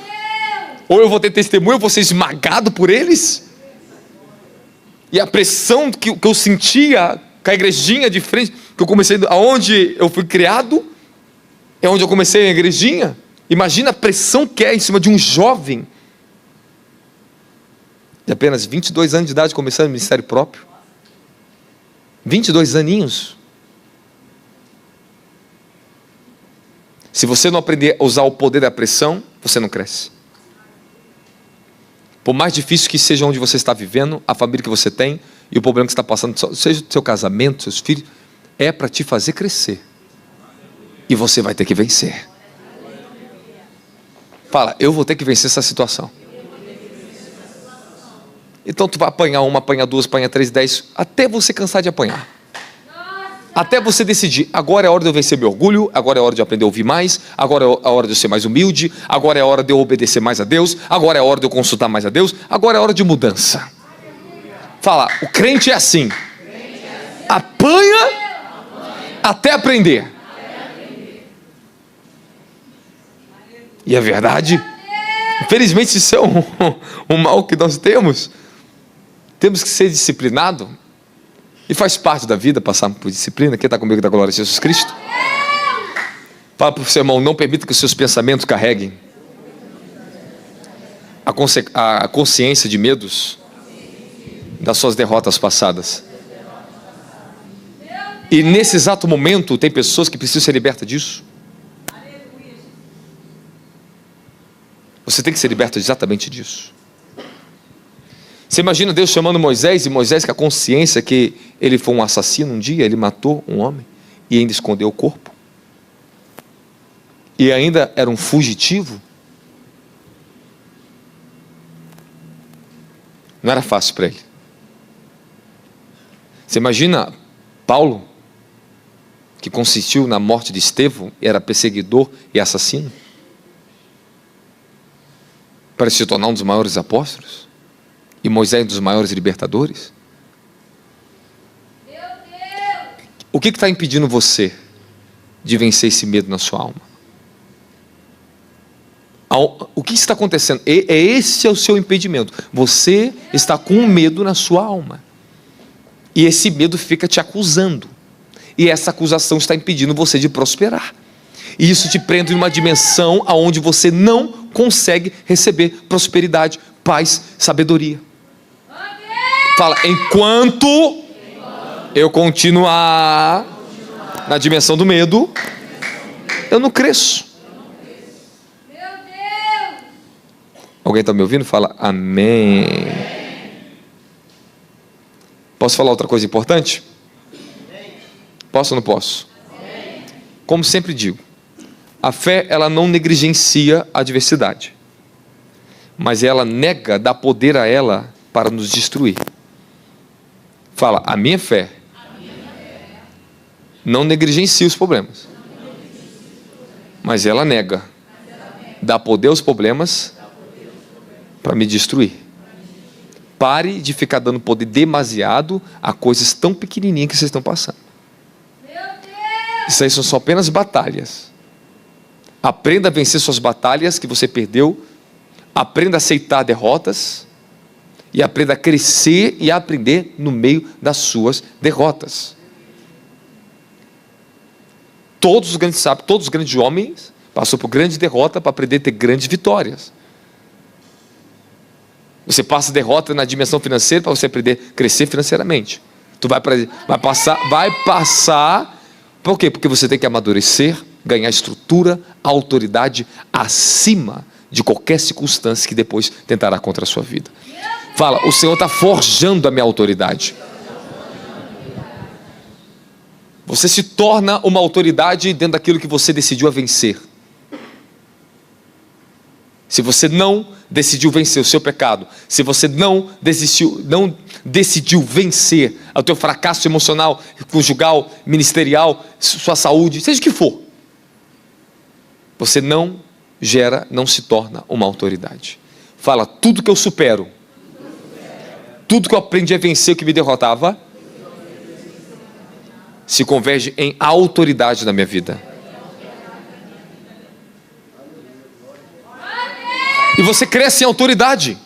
Ou eu vou ter testemunho, eu vou ser esmagado por eles. E a pressão que eu sentia com a igrejinha de frente, que eu comecei, aonde eu fui criado, é onde eu comecei a igrejinha. Imagina a pressão que é em cima de um jovem de apenas 22 anos de idade, começando o ministério próprio. 22 aninhos. Se você não aprender a usar o poder da pressão, você não cresce. Por mais difícil que seja onde você está vivendo, a família que você tem e o problema que você está passando, seja o seu casamento, seus filhos, é para te fazer crescer. E você vai ter que vencer. Fala, eu vou ter que vencer essa situação. Então tu vai apanhar uma, apanhar duas, apanhar 3, 10, até você cansar de apanhar. Até você decidir, agora é a hora de eu vencer meu orgulho, agora é a hora de eu aprender a ouvir mais, agora é a hora de eu ser mais humilde, agora é a hora de eu obedecer mais a Deus, agora é a hora de eu consultar mais a Deus, agora é a hora de mudança. Fala, o crente é assim. Apanha até aprender. E é verdade. Infelizmente isso é um mal que nós temos. Temos que ser disciplinado. E faz parte da vida passar por disciplina. Quem está comigo da glória de Jesus Cristo? Fala para o seu irmão, não permita que os seus pensamentos carreguem a consciência de medos das suas derrotas passadas. E nesse exato momento tem pessoas que precisam ser libertas disso. Você tem que ser liberto exatamente disso. Você imagina Deus chamando Moisés, e Moisés com a consciência que ele foi um assassino um dia, ele matou um homem e ainda escondeu o corpo. E ainda era um fugitivo. Não era fácil para ele. Você imagina Paulo, que consistiu na morte de Estevão, era perseguidor e assassino, para se tornar um dos maiores apóstolos? E Moisés um dos maiores libertadores? O que está impedindo você de vencer esse medo na sua alma? O que está acontecendo? Esse é o seu impedimento. Você está com medo na sua alma. E esse medo fica te acusando. E essa acusação está impedindo você de prosperar. E isso te prende em uma dimensão aonde você não consegue receber prosperidade, paz, sabedoria. Fala, enquanto eu continuar na dimensão do medo, eu não cresço. Alguém está me ouvindo? Fala, amém. Posso falar outra coisa importante? Posso ou não posso? Como sempre digo, a fé, ela não negligencia a adversidade, mas ela nega, dá poder a ela para nos destruir. Fala, a minha fé não negligencia os problemas, mas ela nega, dá poder aos problemas para me destruir. Pare de ficar dando poder demasiado a coisas tão pequenininhas que vocês estão passando. Isso aí são só apenas batalhas. Aprenda a vencer suas batalhas que você perdeu. Aprenda a aceitar derrotas. E aprenda a crescer e a aprender no meio das suas derrotas. Todos os grandes sábios, todos os grandes homens passaram por grandes derrotas para aprender a ter grandes vitórias. Você passa derrota na dimensão financeira para você aprender a crescer financeiramente. Tu vai passar. Por quê? Porque você tem que amadurecer, ganhar estrutura, autoridade acima de qualquer circunstância que depois tentará contra a sua vida. Fala, o Senhor está forjando a minha autoridade. Você se torna uma autoridade dentro daquilo que você decidiu a vencer. Se você não decidiu vencer o seu pecado, se você não decidiu vencer o teu fracasso emocional, conjugal, ministerial, sua saúde, seja o que for, você não se torna uma autoridade. Fala, tudo que eu supero, tudo que eu aprendi a vencer o que me derrotava, se converge em autoridade na minha vida. E você cresce em autoridade.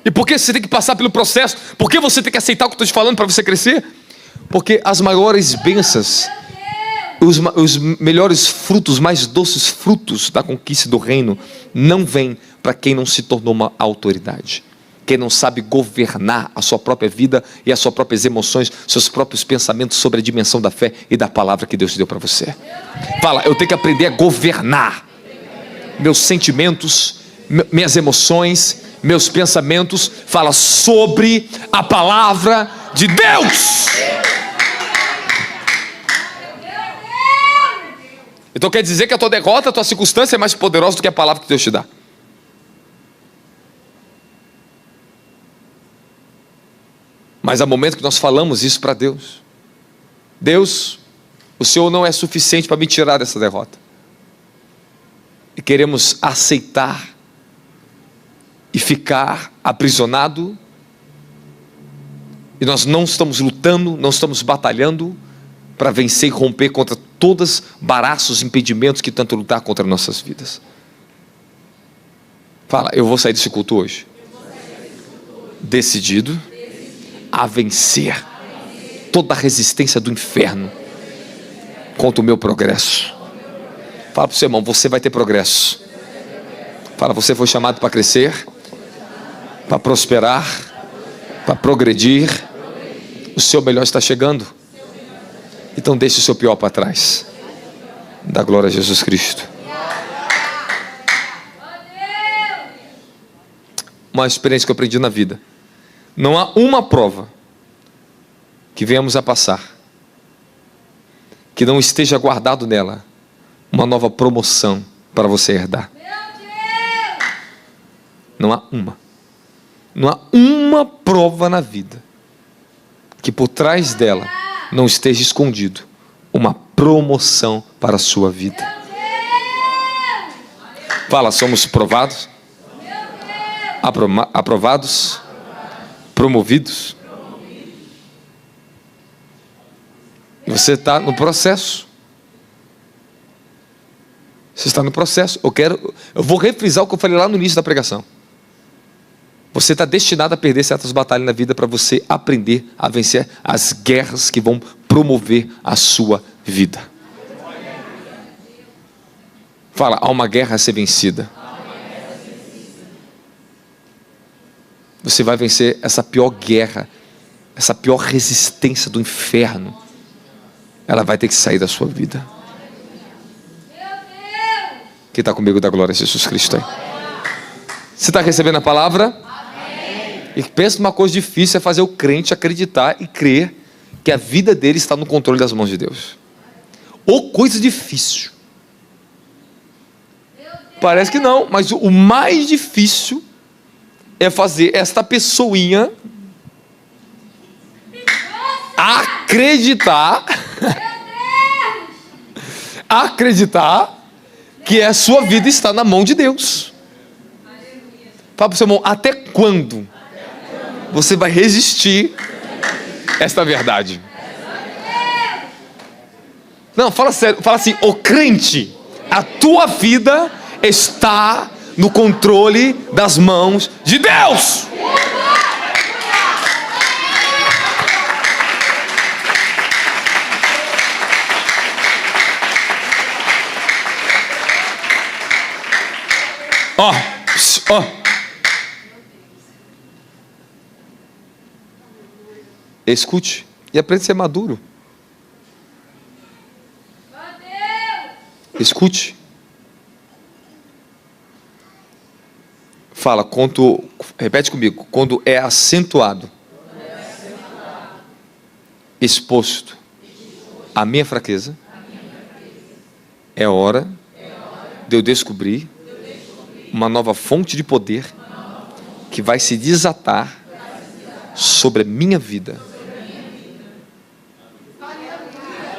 E por que você tem que passar pelo processo? Por que você tem que aceitar o que eu estou te falando para você crescer? Porque as maiores bênçãos, os melhores frutos, os mais doces frutos da conquista do reino, não vêm para quem não se tornou uma autoridade. Quem não sabe governar a sua própria vida e as suas próprias emoções, seus próprios pensamentos sobre a dimensão da fé e da palavra que Deus deu para você. Fala, eu tenho que aprender a governar meus sentimentos, minhas emoções, meus pensamentos. Fala sobre a palavra de Deus. Então quer dizer que a tua derrota, a tua circunstância é mais poderosa do que a palavra que Deus te dá. Mas há momento que nós falamos isso para Deus. Deus, o Senhor não é suficiente para me tirar dessa derrota. E queremos aceitar e ficar aprisionado, e nós não estamos lutando, não estamos batalhando para vencer e romper contra todos embaraços, impedimentos que tentam lutar contra nossas vidas. Fala, eu vou sair desse culto hoje decidido a vencer toda a resistência do inferno contra o meu progresso. Fala para o seu irmão, você vai ter progresso. Fala, você foi chamado para crescer, para prosperar, para progredir. O seu melhor está chegando. Então deixe o seu pior para trás. Dá glória a Jesus Cristo. Uma experiência que eu aprendi na vida. Não há uma prova que venhamos a passar que não esteja guardado nela uma nova promoção para você herdar. Não há uma. Não há uma prova na vida que por trás dela não esteja escondido uma promoção para a sua vida. Fala, somos provados, aprovados, promovidos. E você está no processo. Você está no processo. Eu vou refrisar o que eu falei lá no início da pregação. Você está destinado a perder certas batalhas na vida para você aprender a vencer as guerras que vão promover a sua vida. Fala, há uma guerra a ser vencida. Você vai vencer essa pior guerra, essa pior resistência do inferno. Ela vai ter que sair da sua vida. Quem está comigo, dá glória a Jesus Cristo aí. Você está recebendo a palavra? Amém. E pensa numa coisa difícil, é fazer o crente acreditar e crer que a vida dele está no controle das mãos de Deus. Ou coisa difícil. Parece que não, mas o mais difícil é fazer esta pessoinha acreditar que a sua vida está na mão de Deus. Fala para o seu irmão, até quando você vai resistir esta verdade? Não, fala sério, fala assim, ô crente, a tua vida está no controle das mãos de Deus. Ó. Escute e aprenda a ser maduro. Escute. Fala, repete comigo, quando é acentuado, exposto à minha fraqueza, é hora de eu descobrir uma nova fonte de poder que vai se desatar sobre a minha vida.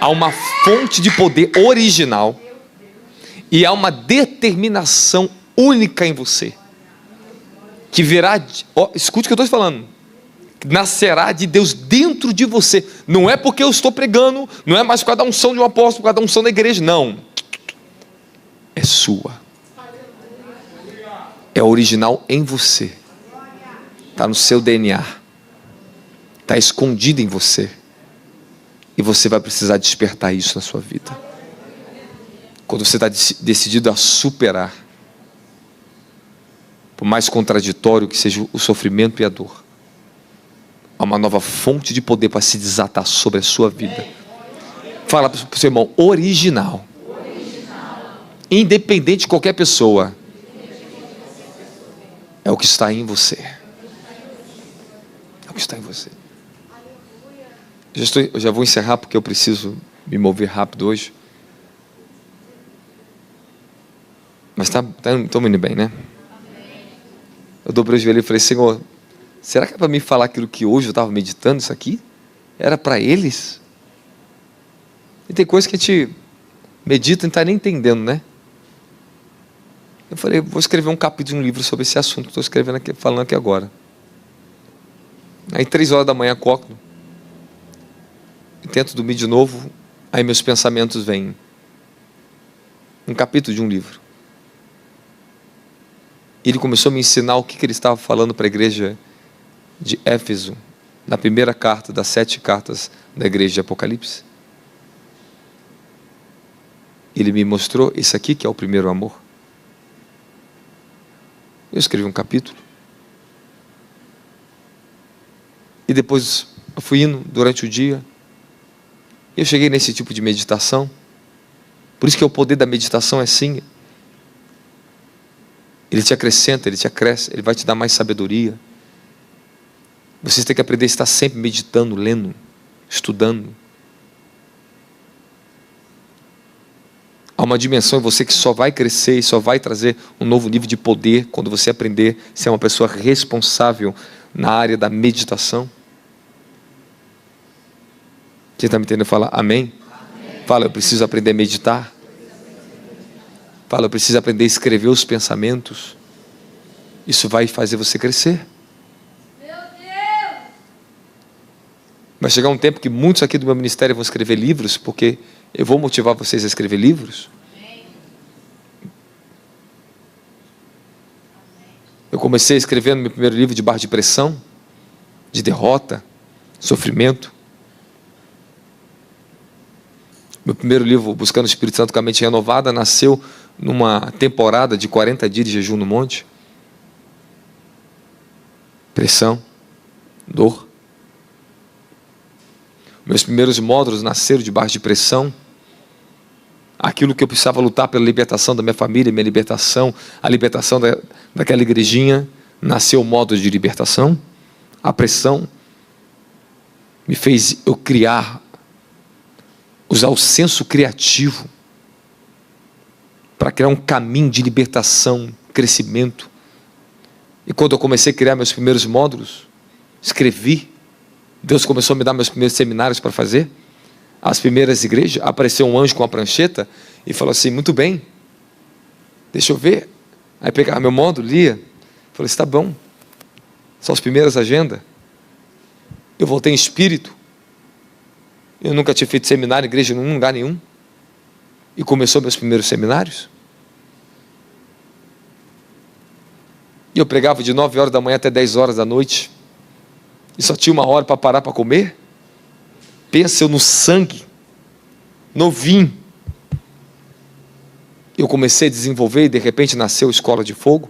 Há uma fonte de poder original e há uma determinação única em você que virá, escute o que eu estou falando, nascerá de Deus dentro de você. Não é porque eu estou pregando, não é mais por causa da unção de um apóstolo, por causa da unção da igreja, não. É sua. É original em você. Está no seu DNA. Está escondido em você. E você vai precisar despertar isso na sua vida. Quando você está decidido a superar, por mais contraditório que seja o sofrimento e a dor, há uma nova fonte de poder para se desatar sobre a sua vida. Fala para o seu irmão, original. Independente de qualquer pessoa. É o que está em você. É o que está em você. Eu já vou encerrar porque eu preciso me mover rápido hoje. Mas estamos indo bem, né? Eu dobrei o joelho e falei, Senhor, será que é para mim falar aquilo que hoje eu estava meditando, isso aqui? Era para eles? E tem coisa que a gente medita e não está nem entendendo, né? Eu falei, vou escrever um capítulo de um livro sobre esse assunto que estou escrevendo aqui, falando aqui agora. Aí 3 horas da manhã acordo e tento dormir de novo. Aí meus pensamentos vêm. Um capítulo de um livro. E ele começou a me ensinar o que ele estava falando para a igreja de Éfeso, na primeira carta das 7 cartas da igreja de Apocalipse. Ele me mostrou isso aqui que é o primeiro amor. Eu escrevi um capítulo. E depois eu fui indo durante o dia. E eu cheguei nesse tipo de meditação. Por isso que o poder da meditação é assim. Ele te acrescenta, ele te acresce, ele vai te dar mais sabedoria. Vocês têm que aprender a estar sempre meditando, lendo, estudando. Há uma dimensão em você que só vai crescer e só vai trazer um novo nível de poder quando você aprender a ser uma pessoa responsável na área da meditação. Quem está me entendendo fala amém? Amém. Fala, eu preciso aprender a meditar. Fala, eu preciso aprender a escrever os pensamentos. Isso vai fazer você crescer. Meu Deus! Vai chegar um tempo que muitos aqui do meu ministério vão escrever livros, porque eu vou motivar vocês a escrever livros. Eu comecei escrevendo meu primeiro livro de barra de pressão, de derrota, sofrimento. Meu primeiro livro, Buscando o Espírito Santo com a Mente Renovada, nasceu numa temporada de 40 dias de jejum no monte. Pressão, dor. Meus primeiros módulos nasceram de barra de pressão. Aquilo que eu precisava lutar pela libertação da minha família, minha libertação, a libertação daquela igrejinha, nasceu o módulo de libertação. A pressão me fez eu usar o senso criativo para criar um caminho de libertação, crescimento. E quando eu comecei a criar meus primeiros módulos, escrevi, Deus começou a me dar meus primeiros seminários para fazer. As primeiras igrejas, apareceu um anjo com a prancheta e falou assim, muito bem, deixa eu ver. Aí pegava meu módulo, lia, falei, está bom, são as primeiras agendas. Eu voltei em espírito. Eu nunca tinha feito seminário, igreja, em lugar nenhum. E começou meus primeiros seminários. E eu pregava de 9 horas da manhã até 10 horas da noite. E só tinha 1 hora para parar para comer. Pensa eu no sangue, novinho. Eu comecei a desenvolver e de repente nasceu a Escola de Fogo.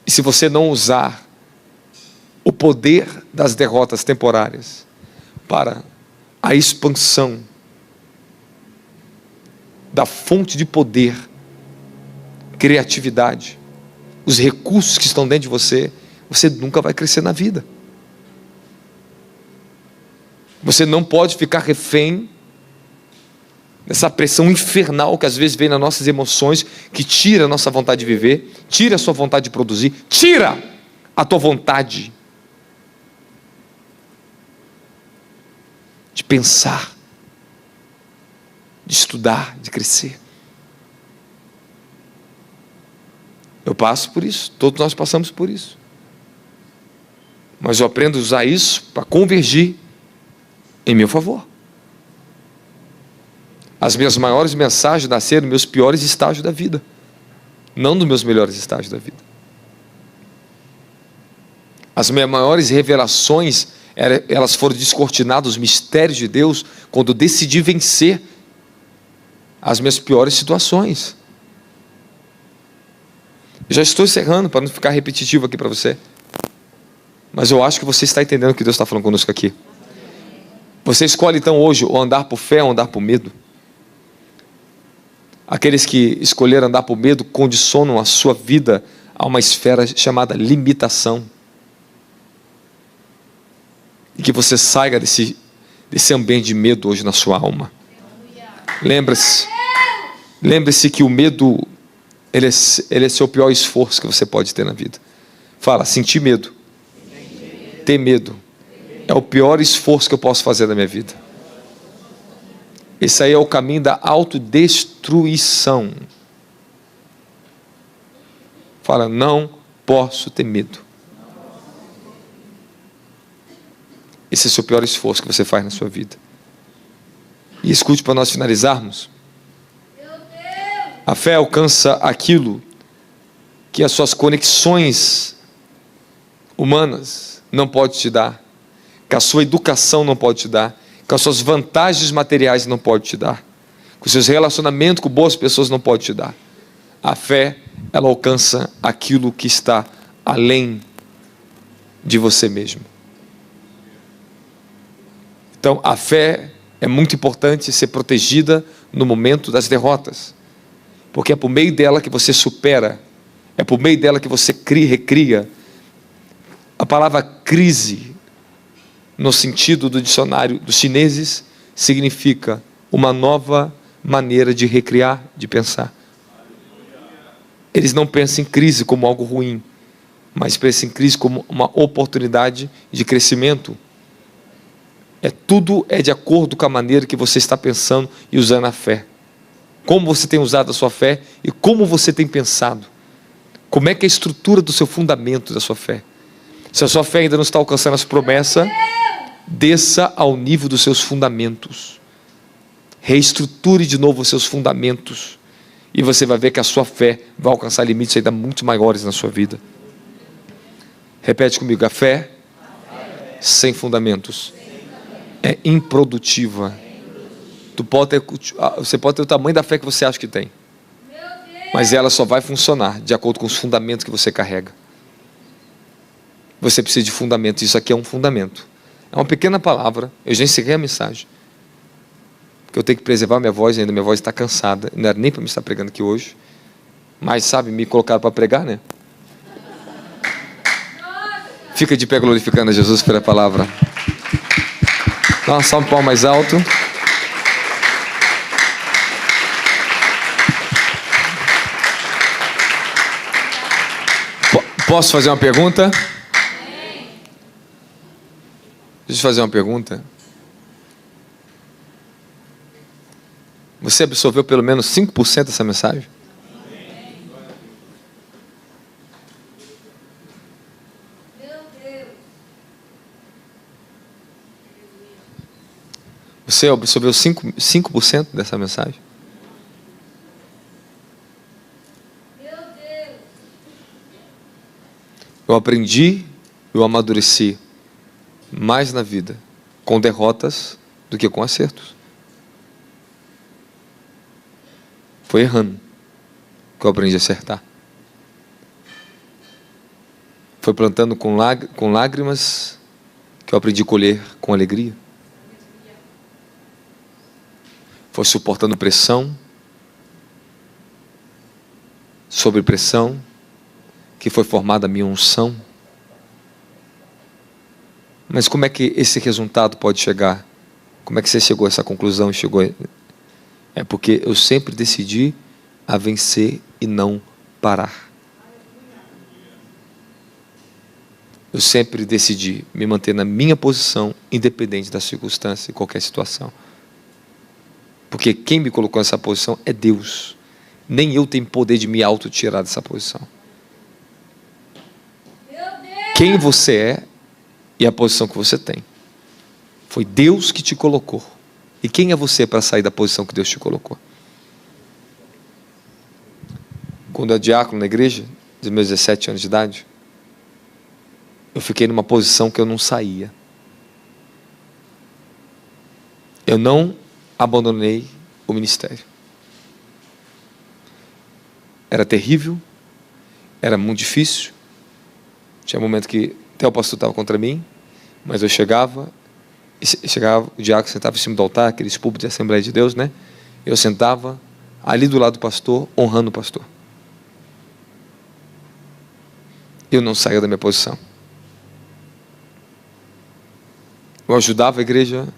E se você não usar o poder das derrotas temporárias para a expansão da fonte de poder, criatividade, os recursos que estão dentro de você, você nunca vai crescer na vida. Você não pode ficar refém dessa pressão infernal que às vezes vem nas nossas emoções, que tira a nossa vontade de viver, tira a sua vontade de produzir, tira a tua vontade de pensar, de estudar, de crescer. Eu passo por isso, todos nós passamos por isso. Mas eu aprendo a usar isso para convergir em meu favor. As minhas maiores mensagens nasceram nos meus piores estágios da vida, não nos meus melhores estágios da vida. As minhas maiores revelações, elas foram descortinadas, os mistérios de Deus, quando eu decidi vencer as minhas piores situações. Eu já estou encerrando, para não ficar repetitivo aqui para você. Mas eu acho que você está entendendo o que Deus está falando conosco aqui. Você escolhe então hoje ou andar por fé ou andar por medo. Aqueles que escolheram andar por medo condicionam a sua vida a uma esfera chamada limitação. E que você saia desse ambiente de medo hoje na sua alma. Lembre-se que o medo, ele é seu pior esforço que você pode ter na vida. Fala, sentir medo. Ter medo é o pior esforço que eu posso fazer na minha vida. Esse aí é o caminho da autodestruição. Fala, não posso ter medo. Esse é o seu pior esforço que você faz na sua vida. E escute para nós finalizarmos. A fé alcança aquilo que as suas conexões humanas não podem te dar, que a sua educação não pode te dar, que as suas vantagens materiais não podem te dar, que os seus relacionamentos com boas pessoas não podem te dar. A fé, ela alcança aquilo que está além de você mesmo. Então, a fé é muito importante ser protegida no momento das derrotas, porque é por meio dela que você supera, é por meio dela que você recria. A palavra crise, no sentido do dicionário dos chineses, significa uma nova maneira de recriar, de pensar. Eles não pensam em crise como algo ruim, mas pensam em crise como uma oportunidade de crescimento. Tudo é de acordo com a maneira que você está pensando e usando a fé. Como você tem usado a sua fé e como você tem pensado. Como é que é a estrutura do seu fundamento da sua fé. Se a sua fé ainda não está alcançando as promessas, desça ao nível dos seus fundamentos. Reestruture de novo os seus fundamentos. E você vai ver que a sua fé vai alcançar limites ainda muito maiores na sua vida. Repete comigo, a fé sem fundamentos é improdutiva. Você pode ter o tamanho da fé que você acha que tem, mas ela só vai funcionar de acordo com os fundamentos que você carrega. Você precisa de fundamento. Isso aqui é um fundamento. É uma pequena palavra. Eu já encerrei a mensagem, porque eu tenho que preservar minha voz ainda. Minha voz está cansada. Não era nem para me estar pregando aqui hoje, mas sabe, me colocaram para pregar, né? Fica de pé glorificando a Jesus pela palavra. Dá uma salva de palmas mais alto. Posso fazer uma pergunta? Deixa eu fazer uma pergunta. Você absorveu pelo menos 5% dessa mensagem? Você absorveu 5% dessa mensagem? Eu aprendi, eu amadureci mais na vida com derrotas do que com acertos. Foi errando que eu aprendi a acertar. Foi plantando com lágrimas que eu aprendi a colher com alegria. Foi suportando pressão sobre pressão que foi formada a minha unção. Mas como é que esse resultado pode chegar? Como é que você chegou a essa conclusão? É porque eu sempre decidi a vencer e não parar. Eu sempre decidi me manter na minha posição, independente da circunstância e qualquer situação. Porque quem me colocou nessa posição é Deus. Nem eu tenho poder de me auto-tirar dessa posição. Quem você é e a posição que você tem. Foi Deus que te colocou. E quem é você para sair da posição que Deus te colocou? Quando eu era diácono na igreja, dos meus 17 anos de idade, eu fiquei numa posição que eu não saía. Eu não abandonei o ministério. Era terrível, era muito difícil. Tinha um momento que até o pastor estava contra mim, mas eu chegava, o diácono sentava em cima do altar, aqueles púlpitos de Assembleia de Deus, né? Eu sentava ali do lado do pastor, honrando o pastor. Eu não saía da minha posição. Eu ajudava a igreja,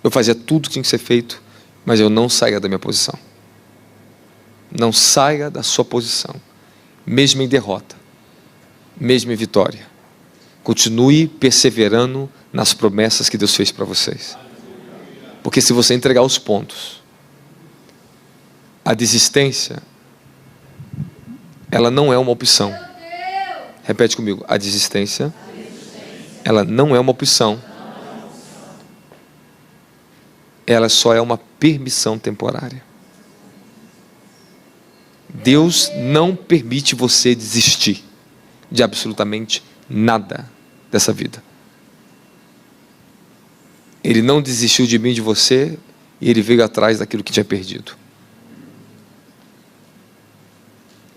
eu fazia tudo que tinha que ser feito, mas eu não saía da minha posição. Não saia da sua posição, mesmo em derrota, mesmo em vitória. Continue perseverando nas promessas que Deus fez para vocês. Porque se você entregar os pontos, a desistência, ela não é uma opção. Repete comigo, a desistência, ela não é uma opção. Ela só é uma permissão temporária. Deus não permite você desistir de absolutamente nada dessa vida. Ele não desistiu de mim, de você, e Ele veio atrás daquilo que tinha perdido.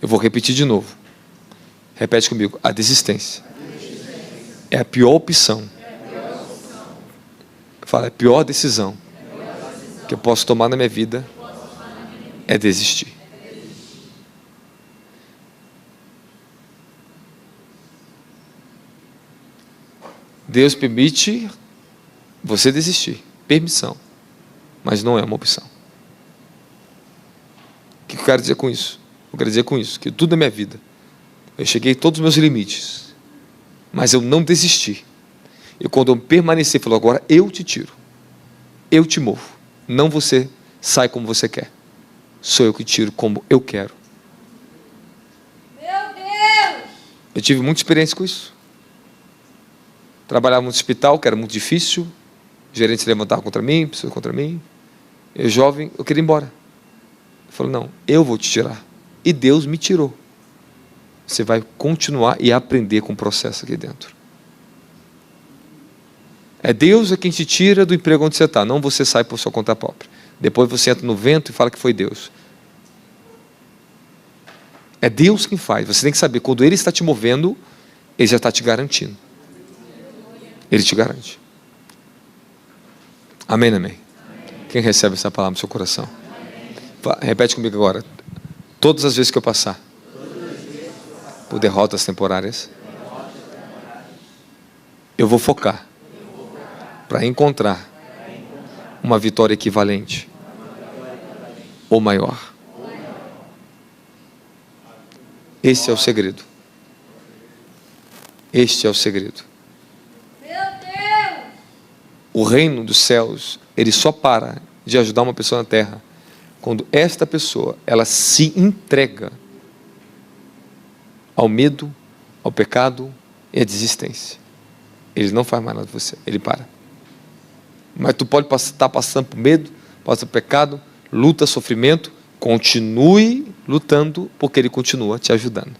Eu vou repetir de novo. Repete comigo. A desistência é a pior opção. Fala, a pior decisão que eu posso tomar na minha vida é desistir. Deus permite você desistir. Permissão. Mas não é uma opção. O que eu quero dizer com isso? Eu quero dizer com isso que tudo na minha vida, eu cheguei a todos os meus limites, mas eu não desisti. E quando eu permaneci, falou, agora eu te tiro. Eu te movo. Não você sai como você quer. Sou eu que tiro como eu quero. Meu Deus! Eu tive muita experiência com isso. Trabalhava no hospital, que era muito difícil. O gerente se levantava contra mim, pessoas contra mim. Eu jovem, eu queria ir embora. Ele falou, não, eu vou te tirar. E Deus me tirou. Você vai continuar e aprender com o processo aqui dentro. É Deus quem te tira do emprego onde você está. Não você sai por sua conta própria. Depois você entra no vento e fala que foi Deus. É Deus quem faz. Você tem que saber, quando Ele está te movendo, Ele já está te garantindo. Ele te garante. Amém, amém? Quem recebe essa palavra no seu coração? Repete comigo agora. Todas as vezes que eu passar por derrotas temporárias, eu vou focar para encontrar uma vitória equivalente ou maior. Esse é o segredo. Este é o segredo. O reino dos céus, ele só para de ajudar uma pessoa na terra quando esta pessoa, ela se entrega ao medo, ao pecado e à desistência. Ele não faz mais nada de você, ele para. Mas tu pode estar passando por medo, passa por pecado, luta, sofrimento, continue lutando, porque Ele continua te ajudando.